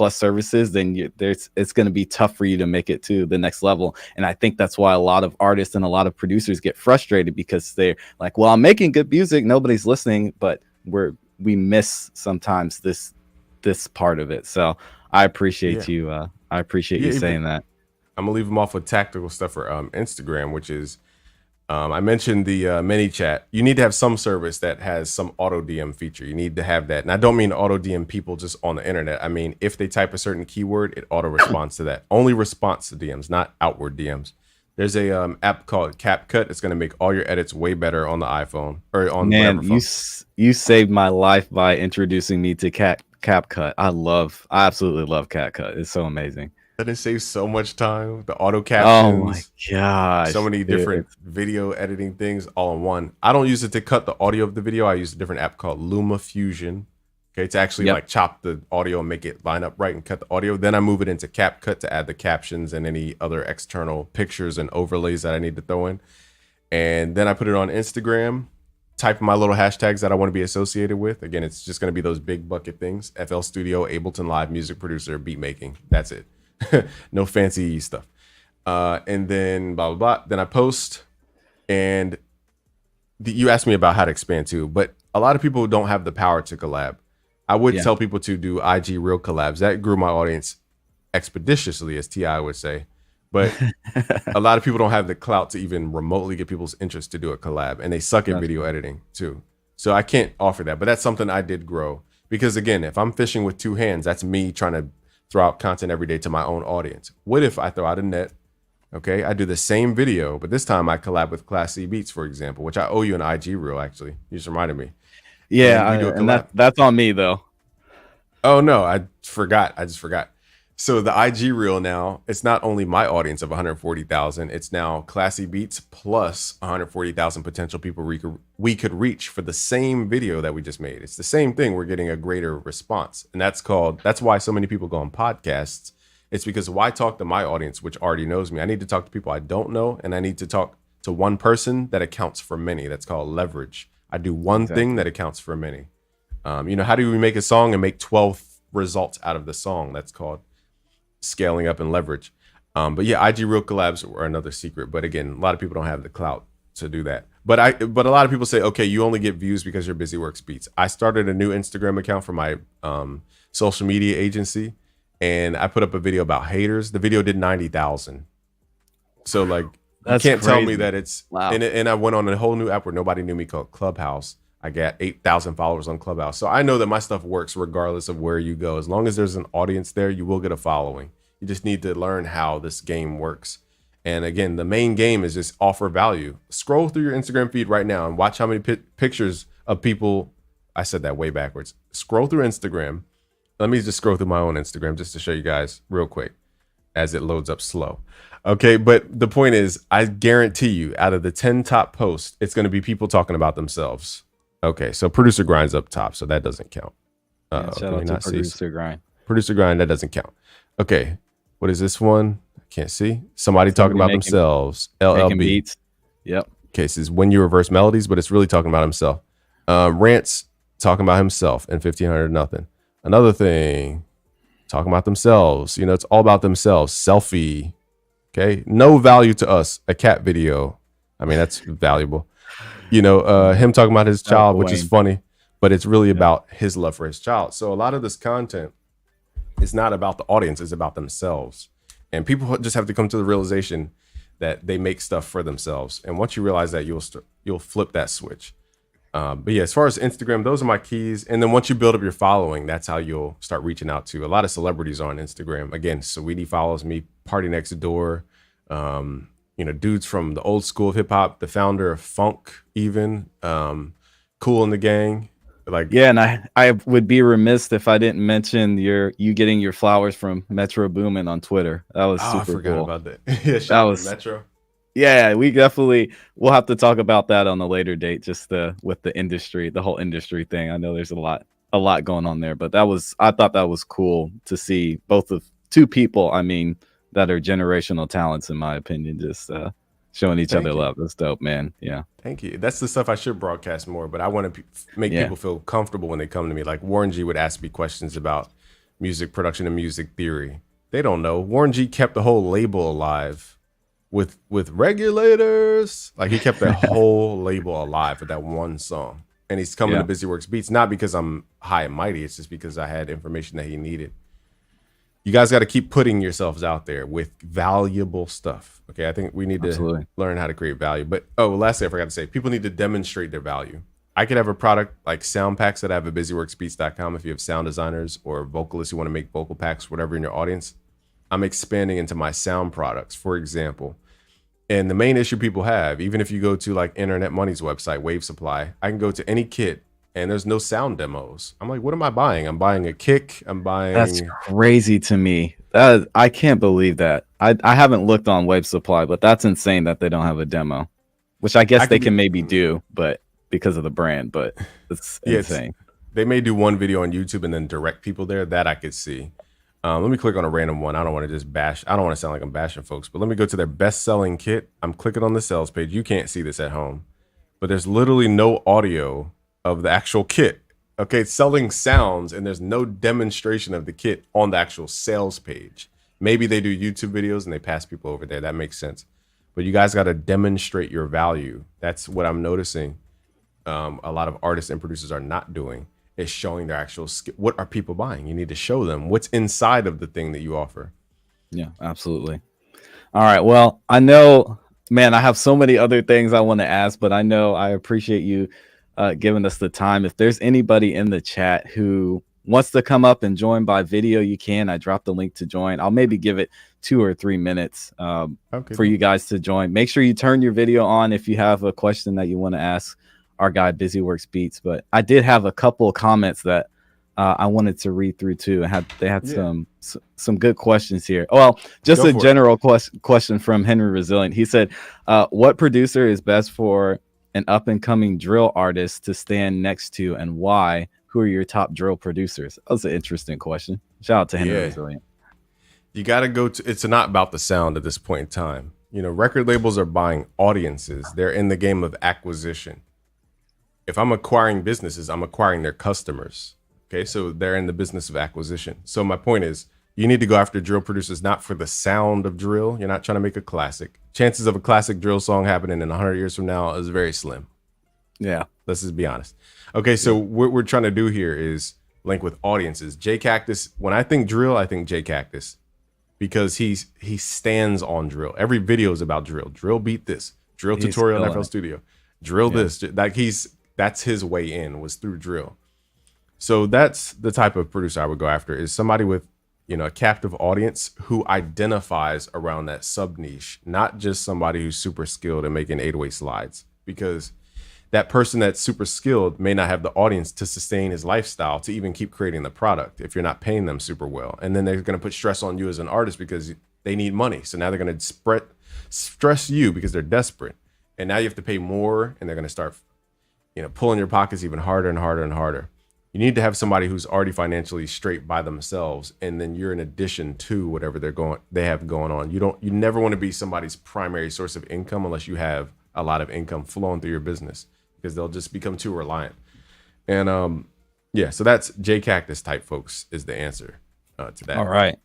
services, then it's going to be tough for you to make it to the next level. And I think that's why a lot of artists and a lot of producers get frustrated, because they're like, well, I'm making good music, nobody's listening, but we miss sometimes this part of it. So I appreciate you. I appreciate you saying that. I'm gonna leave them off with tactical stuff for Instagram, which is I mentioned the mini chat. You need to have some service that has some auto DM feature. You need to have that. And I don't mean auto DM people just on the internet. I mean, if they type a certain keyword, it auto responds to that. Only response to DMs, not outward DMs. There's a app called CapCut. It's going to make all your edits way better on the iPhone or on whatever phone. You saved my life by introducing me to CapCut. I absolutely love CapCut. It's so amazing. And it saves so much time. The auto captions. Oh my gosh. So many different video editing things all in one. I don't use it to cut the audio of the video. I use a different app called LumaFusion. Okay, to actually like chop the audio and make it line up right and cut the audio. Then I move it into CapCut to add the captions and any other external pictures and overlays that I need to throw in. And then I put it on Instagram, type my little hashtags that I want to be associated with. Again, it's just going to be those big bucket things. FL Studio, Ableton Live, music producer, beat making. That's it. No fancy stuff. And then blah, blah, blah. Then I post. And you asked me about how to expand too, but a lot of people don't have the power to collab. I would tell people to do IG Reel collabs. That grew my audience expeditiously, as T.I. would say. But a lot of people don't have the clout to even remotely get people's interest to do a collab. And they suck at video editing too. So I can't offer that. But that's something I did grow. Because again, if I'm fishing with two hands, that's me trying to throw out content every day to my own audience. What if I throw out a net? Okay, I do the same video, but this time I collab with Class C Beats, for example, which I owe you an IG Reel, actually. You just reminded me. Yeah, and that's on me, though. Oh, no, I just forgot. So the IG Reel now, it's not only my audience of 140,000, it's now Classy Beats plus 140,000 potential people we could reach for the same video that we just made. It's the same thing. We're getting a greater response. And that's why so many people go on podcasts. It's because why talk to my audience, which already knows me? I need to talk to people I don't know, and I need to talk to one person that accounts for many. That's called leverage. I do one thing that accounts for many. How do we make a song and make 12 results out of the song? That's called scaling up and leverage. But yeah, IG Reel collabs are another secret. But again, a lot of people don't have the clout to do that. But a lot of people say, okay, you only get views because you're Busy Works Beats. I started a new Instagram account for my social media agency, and I put up a video about haters. The video did 90,000. So like, you can't tell me that it's wow. And I went on a whole new app where nobody knew me called Clubhouse. I got 8,000 followers on Clubhouse. So I know that my stuff works regardless of where you go. As long as there's an audience there, you will get a following. You just need to learn how this game works. And again, the main game is just offer value. Scroll through your Instagram feed right now and watch how many pictures of people. I said that way backwards. Scroll through Instagram. Let me just scroll through my own Instagram just to show you guys real quick as it loads up slow. Okay, but the point is, I guarantee you, out of the 10 top posts, it's going to be people talking about themselves. Okay, so Producer Grind's up top, so that doesn't count. Shout out to Producer Grind. Producer Grind, that doesn't count. Okay, What is this one? I can't see. Somebody talking about themselves. Making LLB. beats. Yep. Cases when you reverse melodies, but it's really talking about himself. Rants talking about himself and 1500 nothing. Another thing talking about themselves. You know, it's all about themselves. Selfie. Okay. No value to us. A cat video. I mean, that's valuable. You know, him talking about his child, which is funny, but it's really about his love for his child. So a lot of this content is not about the audience, it's about themselves. And people just have to come to the realization that they make stuff for themselves. And once you realize that, you'll flip that switch. But yeah, as far as Instagram, those are my keys. And then once you build up your following, that's how you'll start reaching out to a lot of celebrities on Instagram. Again, Saweetie follows me, Party Next Door, you know, dudes from the old school of hip hop, the founder of funk, even Cool in the Gang. Like, yeah, and I would be remiss if I didn't mention you getting your flowers from Metro Boomin on Twitter. That was super I forgot cool. about that. Yeah, shout out to Metro. Yeah, we'll have to talk about that on a later date, just with the industry, the whole industry thing. I know there's a lot going on there, but I thought that was cool to see both of two people, I mean, that are generational talents, in my opinion, just showing each other love. That's dope, man. Yeah. Thank you. That's the stuff I should broadcast more, but I want to make people feel comfortable when they come to me. Like Warren G would ask me questions about music production and music theory. They don't know. Warren G kept the whole label alive with Regulators. Like he kept that whole label alive with that one song. And he's coming to BusyWorks Beats, not because I'm high and mighty. It's just because I had information that he needed. You guys got to keep putting yourselves out there with valuable stuff. Okay, I think we need to learn how to create value. But lastly, I forgot to say, people need to demonstrate their value. I could have a product like sound packs that I have at busyworksbeats.com. If you have sound designers or vocalists who want to make vocal packs, whatever in your audience, I'm expanding into my sound products, for example. And the main issue people have, even if you go to like Internet Money's website, Wave Supply, I can go to any kit and there's no sound demos. I'm like, what am I buying? I'm buying a kick. That's crazy to me. I can't believe that. I haven't looked on Wave Supply, but that's insane that they don't have a demo, which I guess they can maybe do, but because of the brand, but it's insane. They may do one video on YouTube and then direct people there. That I could see. Let me click on a random one. I don't want to just bash. I don't want to sound like I'm bashing folks, but let me go to their best-selling kit. I'm clicking on the sales page. You can't see this at home, but there's literally no audio of the actual kit. Okay, it's selling sounds and there's no demonstration of the kit on the actual sales page. Maybe they do YouTube videos and they pass people over there. That makes sense. But you guys got to demonstrate your value. That's what I'm noticing. A lot of artists and producers are not doing, is showing their actual skill. What are people buying? You need to show them what's inside of the thing that you offer. Yeah, absolutely. All right. Well, I know, man, I have so many other things I want to ask, but I know I appreciate you giving us the time. If there's anybody in the chat who wants to come up and join by video, you can. I dropped the link to join. I'll maybe give it 2 or 3 minutes for you guys to join. Make sure you turn your video on if you have a question that you want to ask our guy BusyWorks Beats. But I did have a couple of comments that I wanted to read through too. They had some good questions here. Well, just a general question from Henry Resilient. He said, what producer is best for an up-and-coming drill artist to stand next to, and why? Who are your top drill producers? That was an interesting question. Shout out to Henry Resilient. You got to go to, it's not about the sound at this point in time. You know, record labels are buying audiences. They're in the game of acquisition. If I'm acquiring businesses, I'm acquiring their customers. Okay, so they're in the business of acquisition. So my point is, you need to go after drill producers, not for the sound of drill. You're not trying to make a classic. Chances of a classic drill song happening in 100 years from now is very slim. Yeah. Let's just be honest. Okay, so what we're trying to do here is link with audiences. J Cactus, when I think drill, I think J Cactus, because he stands on drill. Every video is about drill. Drill beat this. Drill tutorial in FL Studio. Drill this. Like that's his way in, was through drill. So that's the type of producer I would go after, is somebody with, you know, a captive audience who identifies around that sub niche, not just somebody who's super skilled at making 808 slides, because that person that's super skilled may not have the audience to sustain his lifestyle to even keep creating the product if you're not paying them super well. And then they're going to put stress on you as an artist because they need money. So now they're going to stress you because they're desperate. And now you have to pay more, and they're going to start, you know, pulling your pockets even harder and harder and harder. You need to have somebody who's already financially straight by themselves, and then you're in addition to whatever they have going on. You never want to be somebody's primary source of income unless you have a lot of income flowing through your business, because they'll just become too reliant. And yeah, so that's J Cactus type folks is the answer to that. All right.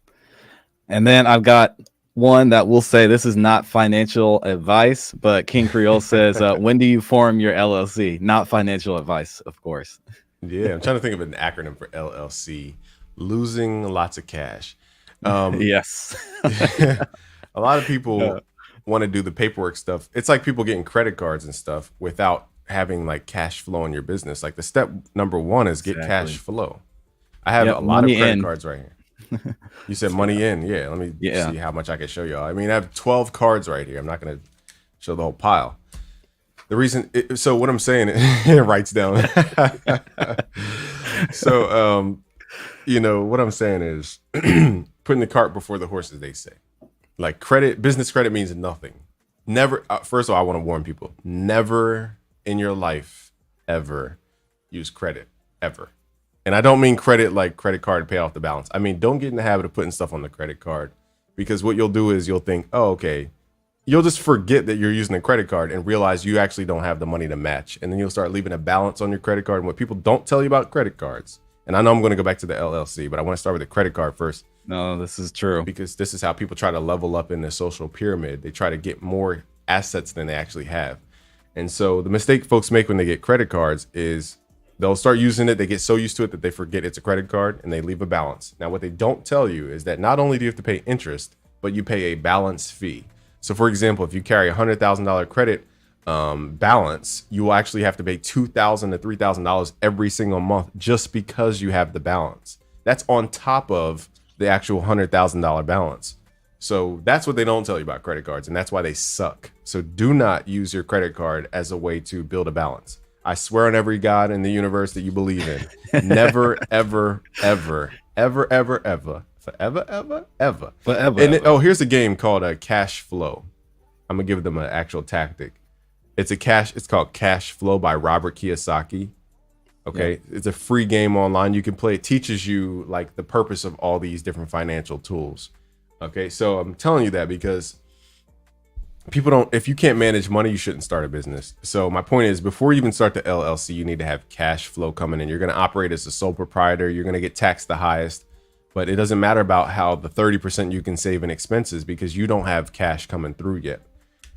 And then I've got one that will say this is not financial advice, but King Creole says, when do you form your LLC? Not financial advice, of course. Yeah, I'm trying to think of an acronym for LLC. Losing lots of cash. Yes. A lot of people want to do the paperwork stuff. It's like people getting credit cards and stuff without having like cash flow in your business. Like the step number one is get cash flow. I have a lot of credit cards right here. You said money in. Yeah, let me see how much I can show y'all. I mean, I have 12 cards right here. I'm not going to show the whole pile. The reason, so what I'm saying, it writes down. So, you know, what I'm saying is putting the cart before the horses, they say. Like business credit means nothing. Never, first of all, I want to warn people, never in your life, ever use credit, ever. And I don't mean credit like credit card to pay off the balance. I mean, don't get in the habit of putting stuff on the credit card, because what you'll do is you'll think, oh, okay. You'll just forget that you're using a credit card and realize you actually don't have the money to match. And then you'll start leaving a balance on your credit card. And what people don't tell you about credit cards, and I know I'm going to go back to the LLC, but I want to start with the credit card first. No, this is true. Because this is how people try to level up in the social pyramid. They try to get more assets than they actually have. And so the mistake folks make when they get credit cards is they'll start using it. They get so used to it that they forget it's a credit card and they leave a balance. Now, what they don't tell you is that not only do you have to pay interest, but you pay a balance fee. So, for example, if you carry $100,000 credit balance, you will actually have to pay $2,000 to $3,000 every single month just because you have the balance. That's on top of the actual $100,000 balance. So that's what they don't tell you about credit cards, and that's why they suck. So do not use your credit card as a way to build a balance. I swear on every God in the universe that you believe in, never, ever, ever, ever, ever, ever. Forever. And here's a game called Cash Flow. I'm gonna give them an actual tactic. It's called Cash Flow by Robert Kiyosaki. Okay, It's a free game online. You can play. It teaches you like the purpose of all these different financial tools. Okay, so I'm telling you that because if you can't manage money, you shouldn't start a business. So my point is, before you even start the LLC, you need to have cash flow coming in. You're gonna operate as a sole proprietor. You're gonna get taxed the highest. But it doesn't matter about how the 30% you can save in expenses because you don't have cash coming through yet.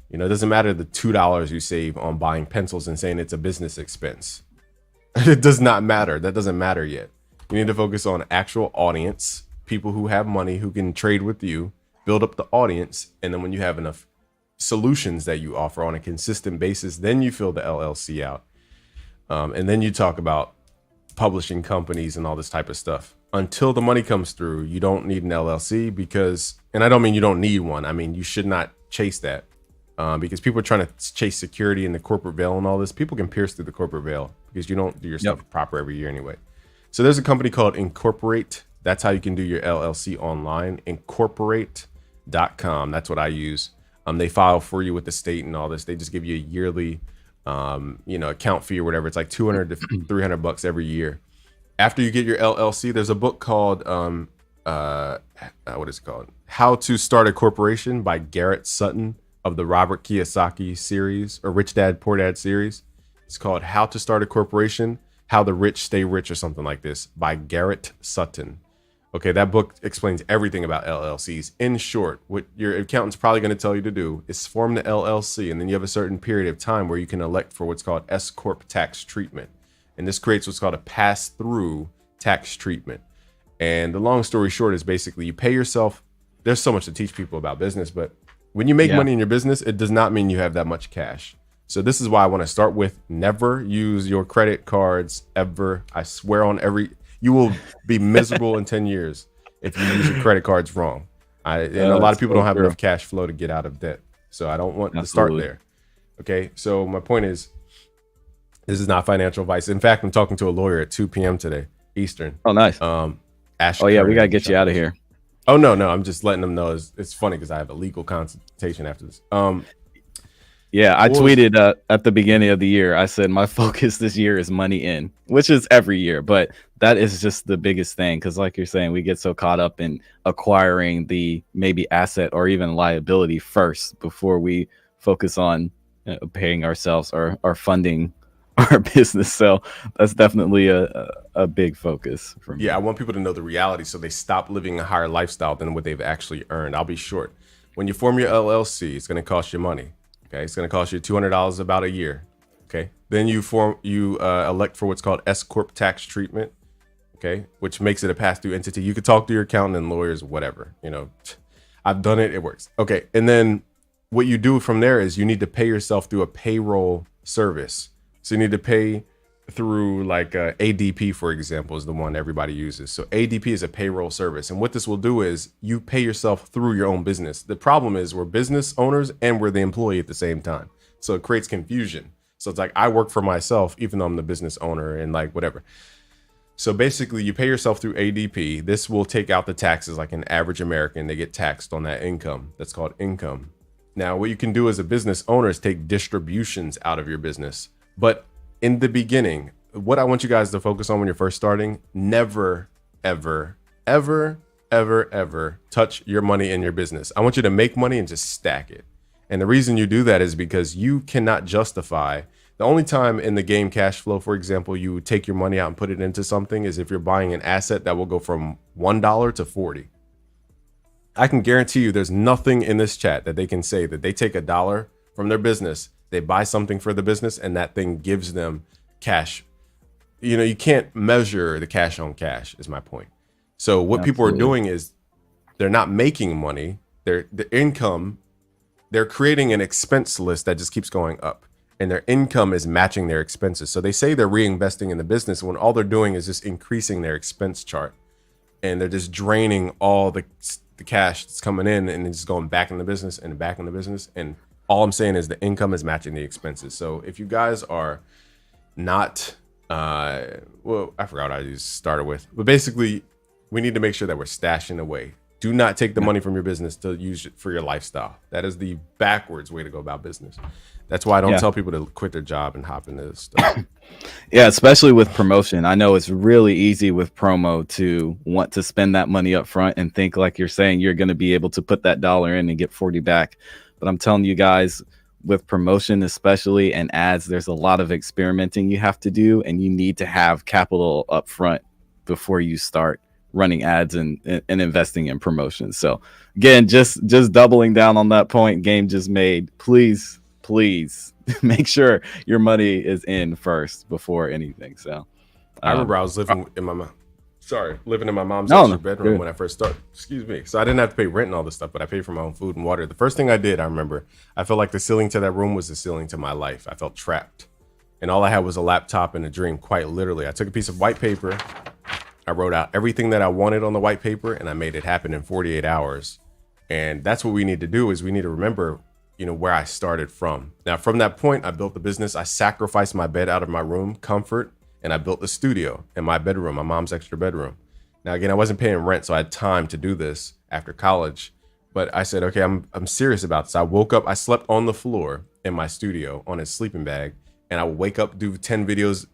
You know, it doesn't matter the $2 you save on buying pencils and saying it's a business expense. It does not matter. That doesn't matter yet. You need to focus on actual audience, people who have money, who can trade with you, build up the audience. And then when you have enough solutions that you offer on a consistent basis, then you fill the LLC out. And then you talk about publishing companies and all this type of stuff. Until the money comes through, you don't need an LLC because, and I don't mean you don't need one. I mean, you should not chase that because people are trying to chase security in the corporate veil and all this. People can pierce through the corporate veil because you don't do your stuff proper every year anyway. So there's a company called Incorporate. That's how you can do your LLC online. Incorporate.com. That's what I use. They file for you with the state and all this. They just give you a yearly, account fee or whatever. It's like $200 to $300 every year. After you get your LLC, there's a book called, what is it called? How to Start a Corporation by Garrett Sutton of the Robert Kiyosaki series or Rich Dad, Poor Dad series. It's called How to Start a Corporation, How the Rich Stay Rich or something like this by Garrett Sutton. Okay, that book explains everything about LLCs. In short, what your accountant's probably going to tell you to do is form the LLC, and then you have a certain period of time where you can elect for what's called S Corp tax treatment. And this creates what's called a pass-through tax treatment. And the long story short is basically you pay yourself. There's so much to teach people about business, but when you make money in your business, it does not mean you have that much cash. So this is why I want to start with never use your credit cards ever. I swear on you will be miserable in 10 years if you use your credit cards wrong. A lot of people don't have enough cash flow to get out of debt. So I don't want to start there. Okay, so my point is, this is not financial advice. In fact, I'm talking to a lawyer at 2 p.m. today, Eastern. Oh, nice. Ash. Oh, yeah, we got to get you out of here. Oh, no. I'm just letting them know. It's funny because I have a legal consultation after this. Yeah, I What was- tweeted at the beginning of the year. I said my focus this year is money in, which is every year, but that is just the biggest thing because, like you're saying, we get so caught up in acquiring the maybe asset or even liability first before we focus on paying ourselves or funding our business. So that's definitely a big focus for me. Yeah, I want people to know the reality so they stop living a higher lifestyle than what they've actually earned. I'll be short. When you form your LLC, it's going to cost you money. Okay, it's going to cost you $200 about a year. Okay, then you elect for what's called S corp tax treatment. Okay, which makes it a pass-through entity. You could talk to your accountant and lawyers, whatever. I've done it. It works. Okay, and then what you do from there is you need to pay yourself through a payroll service. So you need to pay through like ADP, for example, is the one everybody uses. So ADP is a payroll service. And what this will do is you pay yourself through your own business. The problem is we're business owners and we're the employee at the same time. So it creates confusion. So it's like I work for myself, even though I'm the business owner and like whatever. So basically you pay yourself through ADP. This will take out the taxes like an average American. They get taxed on that income. That's called income. Now, what you can do as a business owner is take distributions out of your business. But in the beginning, what I want you guys to focus on when you're first starting, never, ever, ever, ever, ever touch your money in your business. I want you to make money and just stack it. And the reason you do that is because you cannot justify. The only time in the game cash flow, for example, you would take your money out and put it into something is if you're buying an asset that will go from $1 to 40. I can guarantee you there's nothing in this chat that they can say that they take $1 from their business, they buy something for the business, and that thing gives them cash. You can't measure the cash on cash is my point. So what people are doing is they're not making money. The income, they're creating an expense list that just keeps going up, and their income is matching their expenses. So they say they're reinvesting in the business when all they're doing is just increasing their expense chart, and they're just draining all the cash that's coming in and it's going back in the business and back in the business. And all I'm saying is the income is matching the expenses. So if you guys are not, I forgot what I just started with, but basically we need to make sure that we're stashing away. Do not take the money from your business to use it for your lifestyle. That is the backwards way to go about business. That's why I don't tell people to quit their job and hop into this stuff. Yeah, especially with promotion. I know it's really easy with promo to want to spend that money up front and think, like you're saying, you're going to be able to put that dollar in and get 40 back. But I'm telling you guys, with promotion especially and ads, there's a lot of experimenting you have to do, and you need to have capital up front before you start running ads and investing in promotions. So again, just doubling down on that point Game just made. Please make sure your money is in first before anything. So I remember I was living in my mom's extra bedroom when I first started. Excuse me. So I didn't have to pay rent and all this stuff, but I paid for my own food and water. The first thing I did, I remember, I felt like the ceiling to that room was the ceiling to my life. I felt trapped. And all I had was a laptop and a dream, quite literally. I took a piece of white paper. I wrote out everything that I wanted on the white paper, and I made it happen in 48 hours. And that's what we need to do, is we need to remember, where I started from. Now, from that point, I built the business. I sacrificed my bed out of my room, comfort, and I built a studio in my bedroom, my mom's extra bedroom. Now, again, I wasn't paying rent, so I had time to do this after college. But I said, okay, I'm serious about this. I woke up, I slept on the floor in my studio on a sleeping bag, and I would wake up, do 10 videos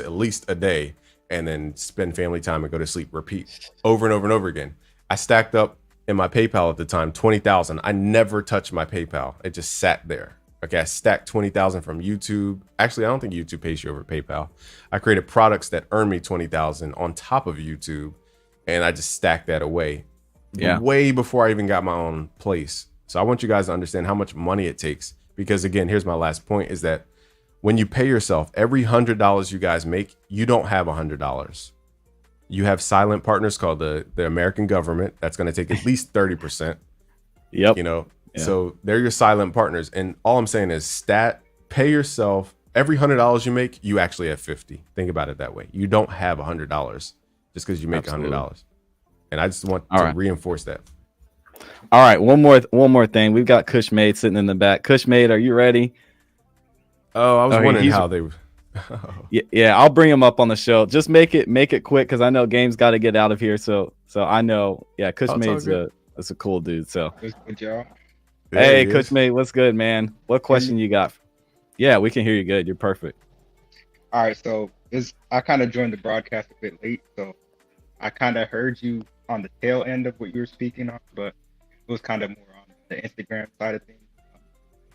at least a day, and then spend family time and go to sleep, repeat over and over and over again. I stacked up in my PayPal at the time, 20,000. I never touched my PayPal. It just sat there. Okay, I stacked 20,000 from YouTube. Actually, I don't think YouTube pays you over PayPal. I created products that earned me 20,000 on top of YouTube, and I just stacked that away. Yeah. Way before I even got my own place. So I want you guys to understand how much money it takes, because again, here's my last point, is that when you pay yourself, every $100 you guys make, you don't have $100. You have silent partners called the American government. That's going to take at least 30%. Yep. So they're your silent partners. And all I'm saying is pay yourself every $100 you make, you actually have 50. Think about it that way. You don't have $100 just because you make $100. And I just want to reinforce that. All right. One more thing. We've got Cushmade sitting in the back. Cushmade, are you ready? Oh, I was wondering how they would. Yeah, I'll bring him up on the show. Just make it quick, because I know Game's got to get out of here. So I know, Cushmade's a cool dude. So Good job. Hey, he Coach is. Mate, what's good, man? What question you got? Yeah, we can hear you good. You're perfect. All right, so I kind of joined the broadcast a bit late, so I kind of heard you on the tail end of what you were speaking on, but it was kind of more on the Instagram side of things.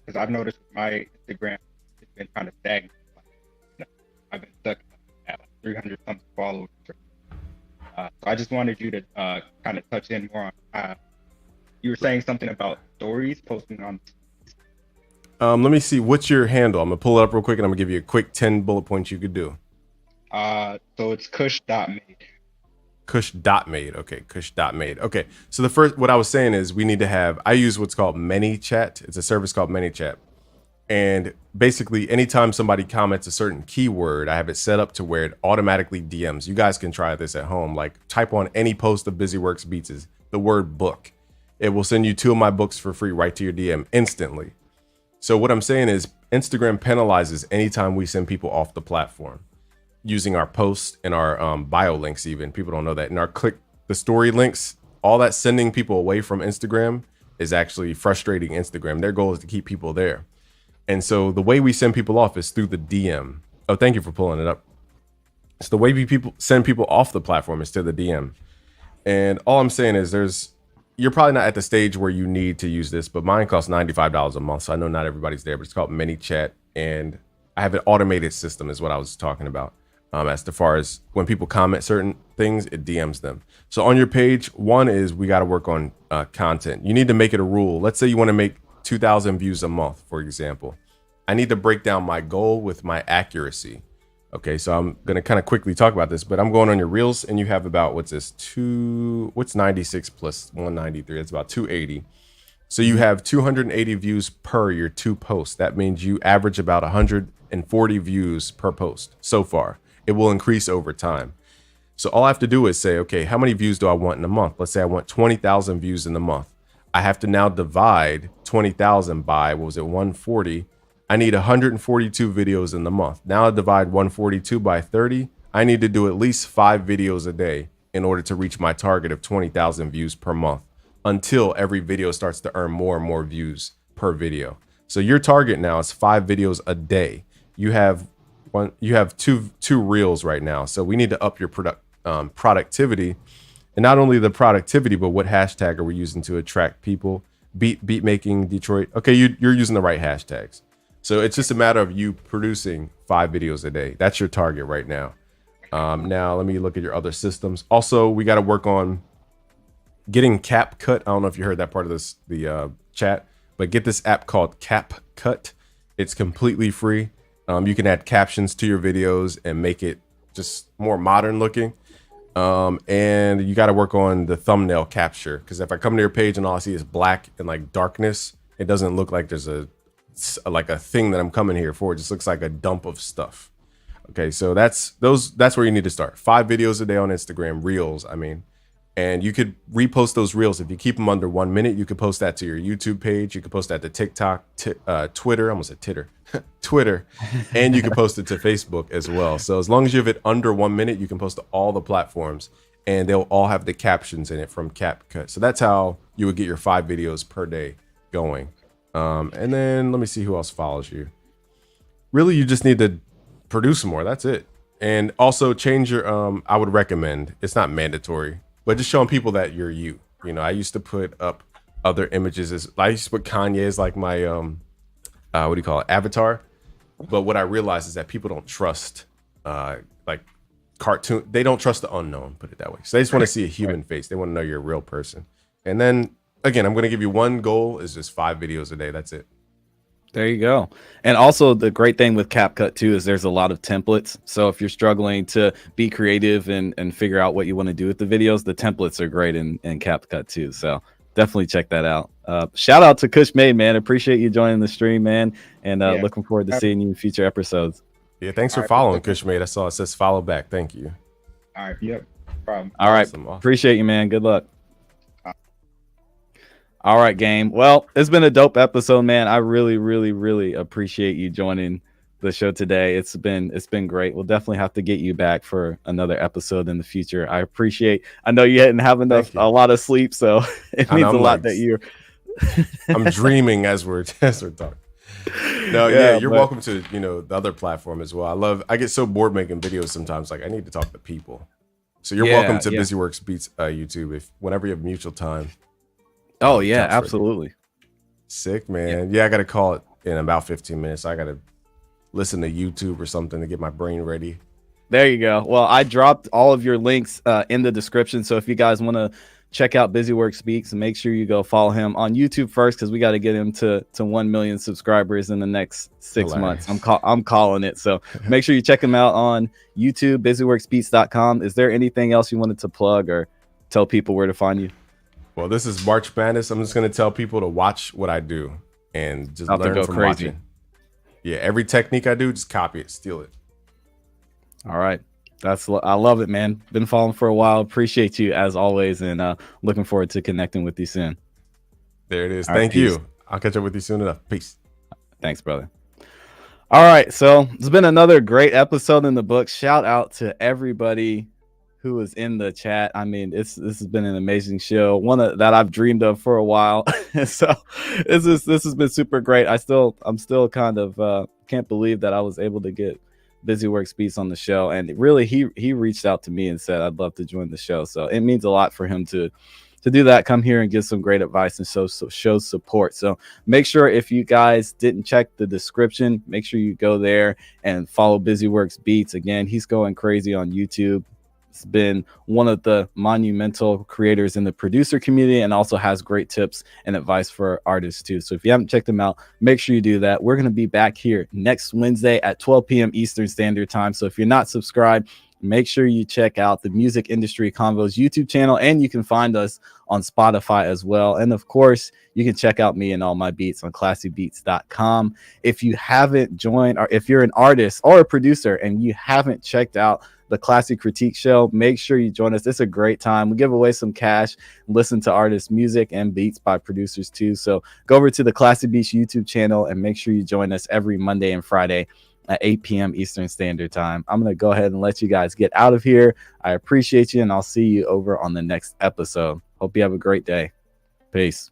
Because I've noticed with my Instagram, it's been kind of stagnant. Like, I've been stuck at like 300 something followers. So I just wanted you to kind of touch in more on. You were saying something about stories posting on. Let me see. What's your handle? I'm gonna pull it up real quick, and I'm gonna give you a quick 10 bullet points you could do. So it's Kush.made. Kush.made. Okay, Kush.made. Okay. So what I was saying is we need to have, I use what's called ManyChat. It's a service called ManyChat. And basically, anytime somebody comments a certain keyword, I have it set up to where it automatically DMs. You guys can try this at home. Like type on any post of BusyWorks Beats, the word book. It will send you 2 of my books for free right to your DM instantly. So what I'm saying is Instagram penalizes anytime we send people off the platform using our posts and our bio links. Even people don't know that. And our click the story links, all that sending people away from Instagram is actually frustrating Instagram. Their goal is to keep people there. And so the way we send people off is through the DM. Oh, thank you for pulling it up. So the way we send people off the platform is to the DM. And all I'm saying is you're probably not at the stage where you need to use this, but mine costs $95 a month. So I know not everybody's there, but it's called ManyChat. And I have an automated system is what I was talking about. As far as when people comment certain things, it DMs them. So on your page, one is we got to work on content. You need to make it a rule. Let's say you want to make 2,000 views a month, for example. I need to break down my goal with my accuracy. Okay, so I'm going to kind of quickly talk about this, but I'm going on your reels and you have about, what's 96 plus 193? That's about 280. So you have 280 views per your 2 posts. That means you average about 140 views per post so far. It will increase over time. So all I have to do is say, okay, how many views do I want in a month? Let's say I want 20,000 views in a month. I have to now divide 20,000 by, 140? I need 142 videos in the month. Now I divide 142 by 30. I need to do at least 5 videos a day in order to reach my target of 20,000 views per month until every video starts to earn more and more views per video. So your target now is 5 videos a day. You have two reels right now. So we need to up your productivity. And not only the productivity, but what hashtag are we using to attract people? Beat making Detroit. Okay, you're using the right hashtags. So it's just a matter of you producing 5 videos a day. That's your target right now. Now let me look at your other systems. Also, we got to work on getting CapCut. I don't know if you heard that part of the chat, but get this app called CapCut. It's completely free. You can add captions to your videos and make it just more modern looking. And you got to work on the thumbnail capture, because if I come to your page and all I see is black and like darkness, it doesn't look like there's a thing that I'm coming here for. It just looks like a dump of stuff. Okay, so that's where you need to start. 5 videos a day on Instagram, reels, I mean. And you could repost those reels. If you keep them under 1 minute, you could post that to your YouTube page. You could post that to TikTok, Twitter, I almost said Titter, Twitter, and you can post it to Facebook as well. So as long as you have it under 1 minute, you can post to all the platforms and they'll all have the captions in it from CapCut. So that's how you would get your 5 videos per day going. And then let me see who else follows you. Really, you just need to produce more. That's it. And also change your, I would recommend, it's not mandatory, but just showing people that you're you. You know, I used to put up other images I used to put Kanye as like my, what do you call it? Avatar. But what I realized is that people don't trust, like cartoon. They don't trust the unknown, put it that way. So they just want to see a human face. They want to know you're a real person. And then again, I'm going to give you one goal is just 5 videos a day. That's it. There you go. And also the great thing with CapCut too is there's a lot of templates. So if you're struggling to be creative and figure out what you want to do with the videos, the templates are great in CapCut too. So definitely check that out. Shout out to Kush Made, man. Appreciate you joining the stream, man. And looking forward to seeing you in future episodes. Yeah, thanks for following, Kush Made. I saw it says follow back. Thank you. All right, yep, no problem. All right, Awesome. Appreciate you, man. Good luck. All right, game. Well, it's been a dope episode, man. I really, really, really appreciate you joining the show today. It's been great. We'll definitely have to get you back for another episode in the future. I know you didn't have a lot of sleep, so it means a lot that I'm dreaming as we're talking. No, yeah, you're welcome to, the other platform as well. I get so bored making videos sometimes. Like I need to talk to people. So you're welcome to BusyWorks Beats YouTube whenever you have mutual time. Oh yeah, absolutely. Sick, man. Yeah, I got to call it in about 15 minutes. I got to listen to YouTube or something to get my brain ready. There you go. Well, I dropped all of your links in the description. So if you guys want to check out BusyWorks Speaks, make sure you go follow him on YouTube first, because we got to get him to 1 million subscribers in the next 6 months. I'm calling it. So make sure you check him out on YouTube, busyworksbeats.com. Is there anything else you wanted to plug or tell people where to find you? Well, this is March Madness. I'm just going to tell people to watch what I do and just learn from watching. Yeah, every technique I do, just copy it, steal it. All right. I love it, man. Been following for a while. Appreciate you as always, and looking forward to connecting with you soon. There it is. Thank you. I'll catch up with you soon enough. Peace. Thanks, brother. All right. So it's been another great episode in the books. Shout out to everybody who was in the chat. I mean, this has been an amazing show, one that I've dreamed of for a while. So this has been super great. I'm still kind of can't believe that I was able to get BusyWorks Beats on the show, and really he reached out to me and said I'd love to join the show. So it means a lot for him to do that, come here and give some great advice and show support. So make sure, if you guys didn't check the description, make sure you go there and follow BusyWorks Beats. Again, he's going crazy on YouTube. It's been one of the monumental creators in the producer community, and also has great tips and advice for artists too. So if you haven't checked them out, make sure you do that. We're going to be back here next Wednesday at 12 p.m. Eastern Standard Time. So if you're not subscribed, make sure you check out the Music Industry Convos YouTube channel, and you can find us on Spotify as well. And of course, you can check out me and all my beats on classybeats.com. If you haven't joined, or if you're an artist or a producer and you haven't checked out the Classy Critique Show, make sure you join us. It's a great time. We give away some cash, listen to artists' music and beats by producers too. So go over to the Classy Beats YouTube channel and make sure you join us every Monday and Friday at 8 p.m. Eastern Standard Time. I'm going to go ahead and let you guys get out of here. I appreciate you, and I'll see you over on the next episode. Hope you have a great day. Peace.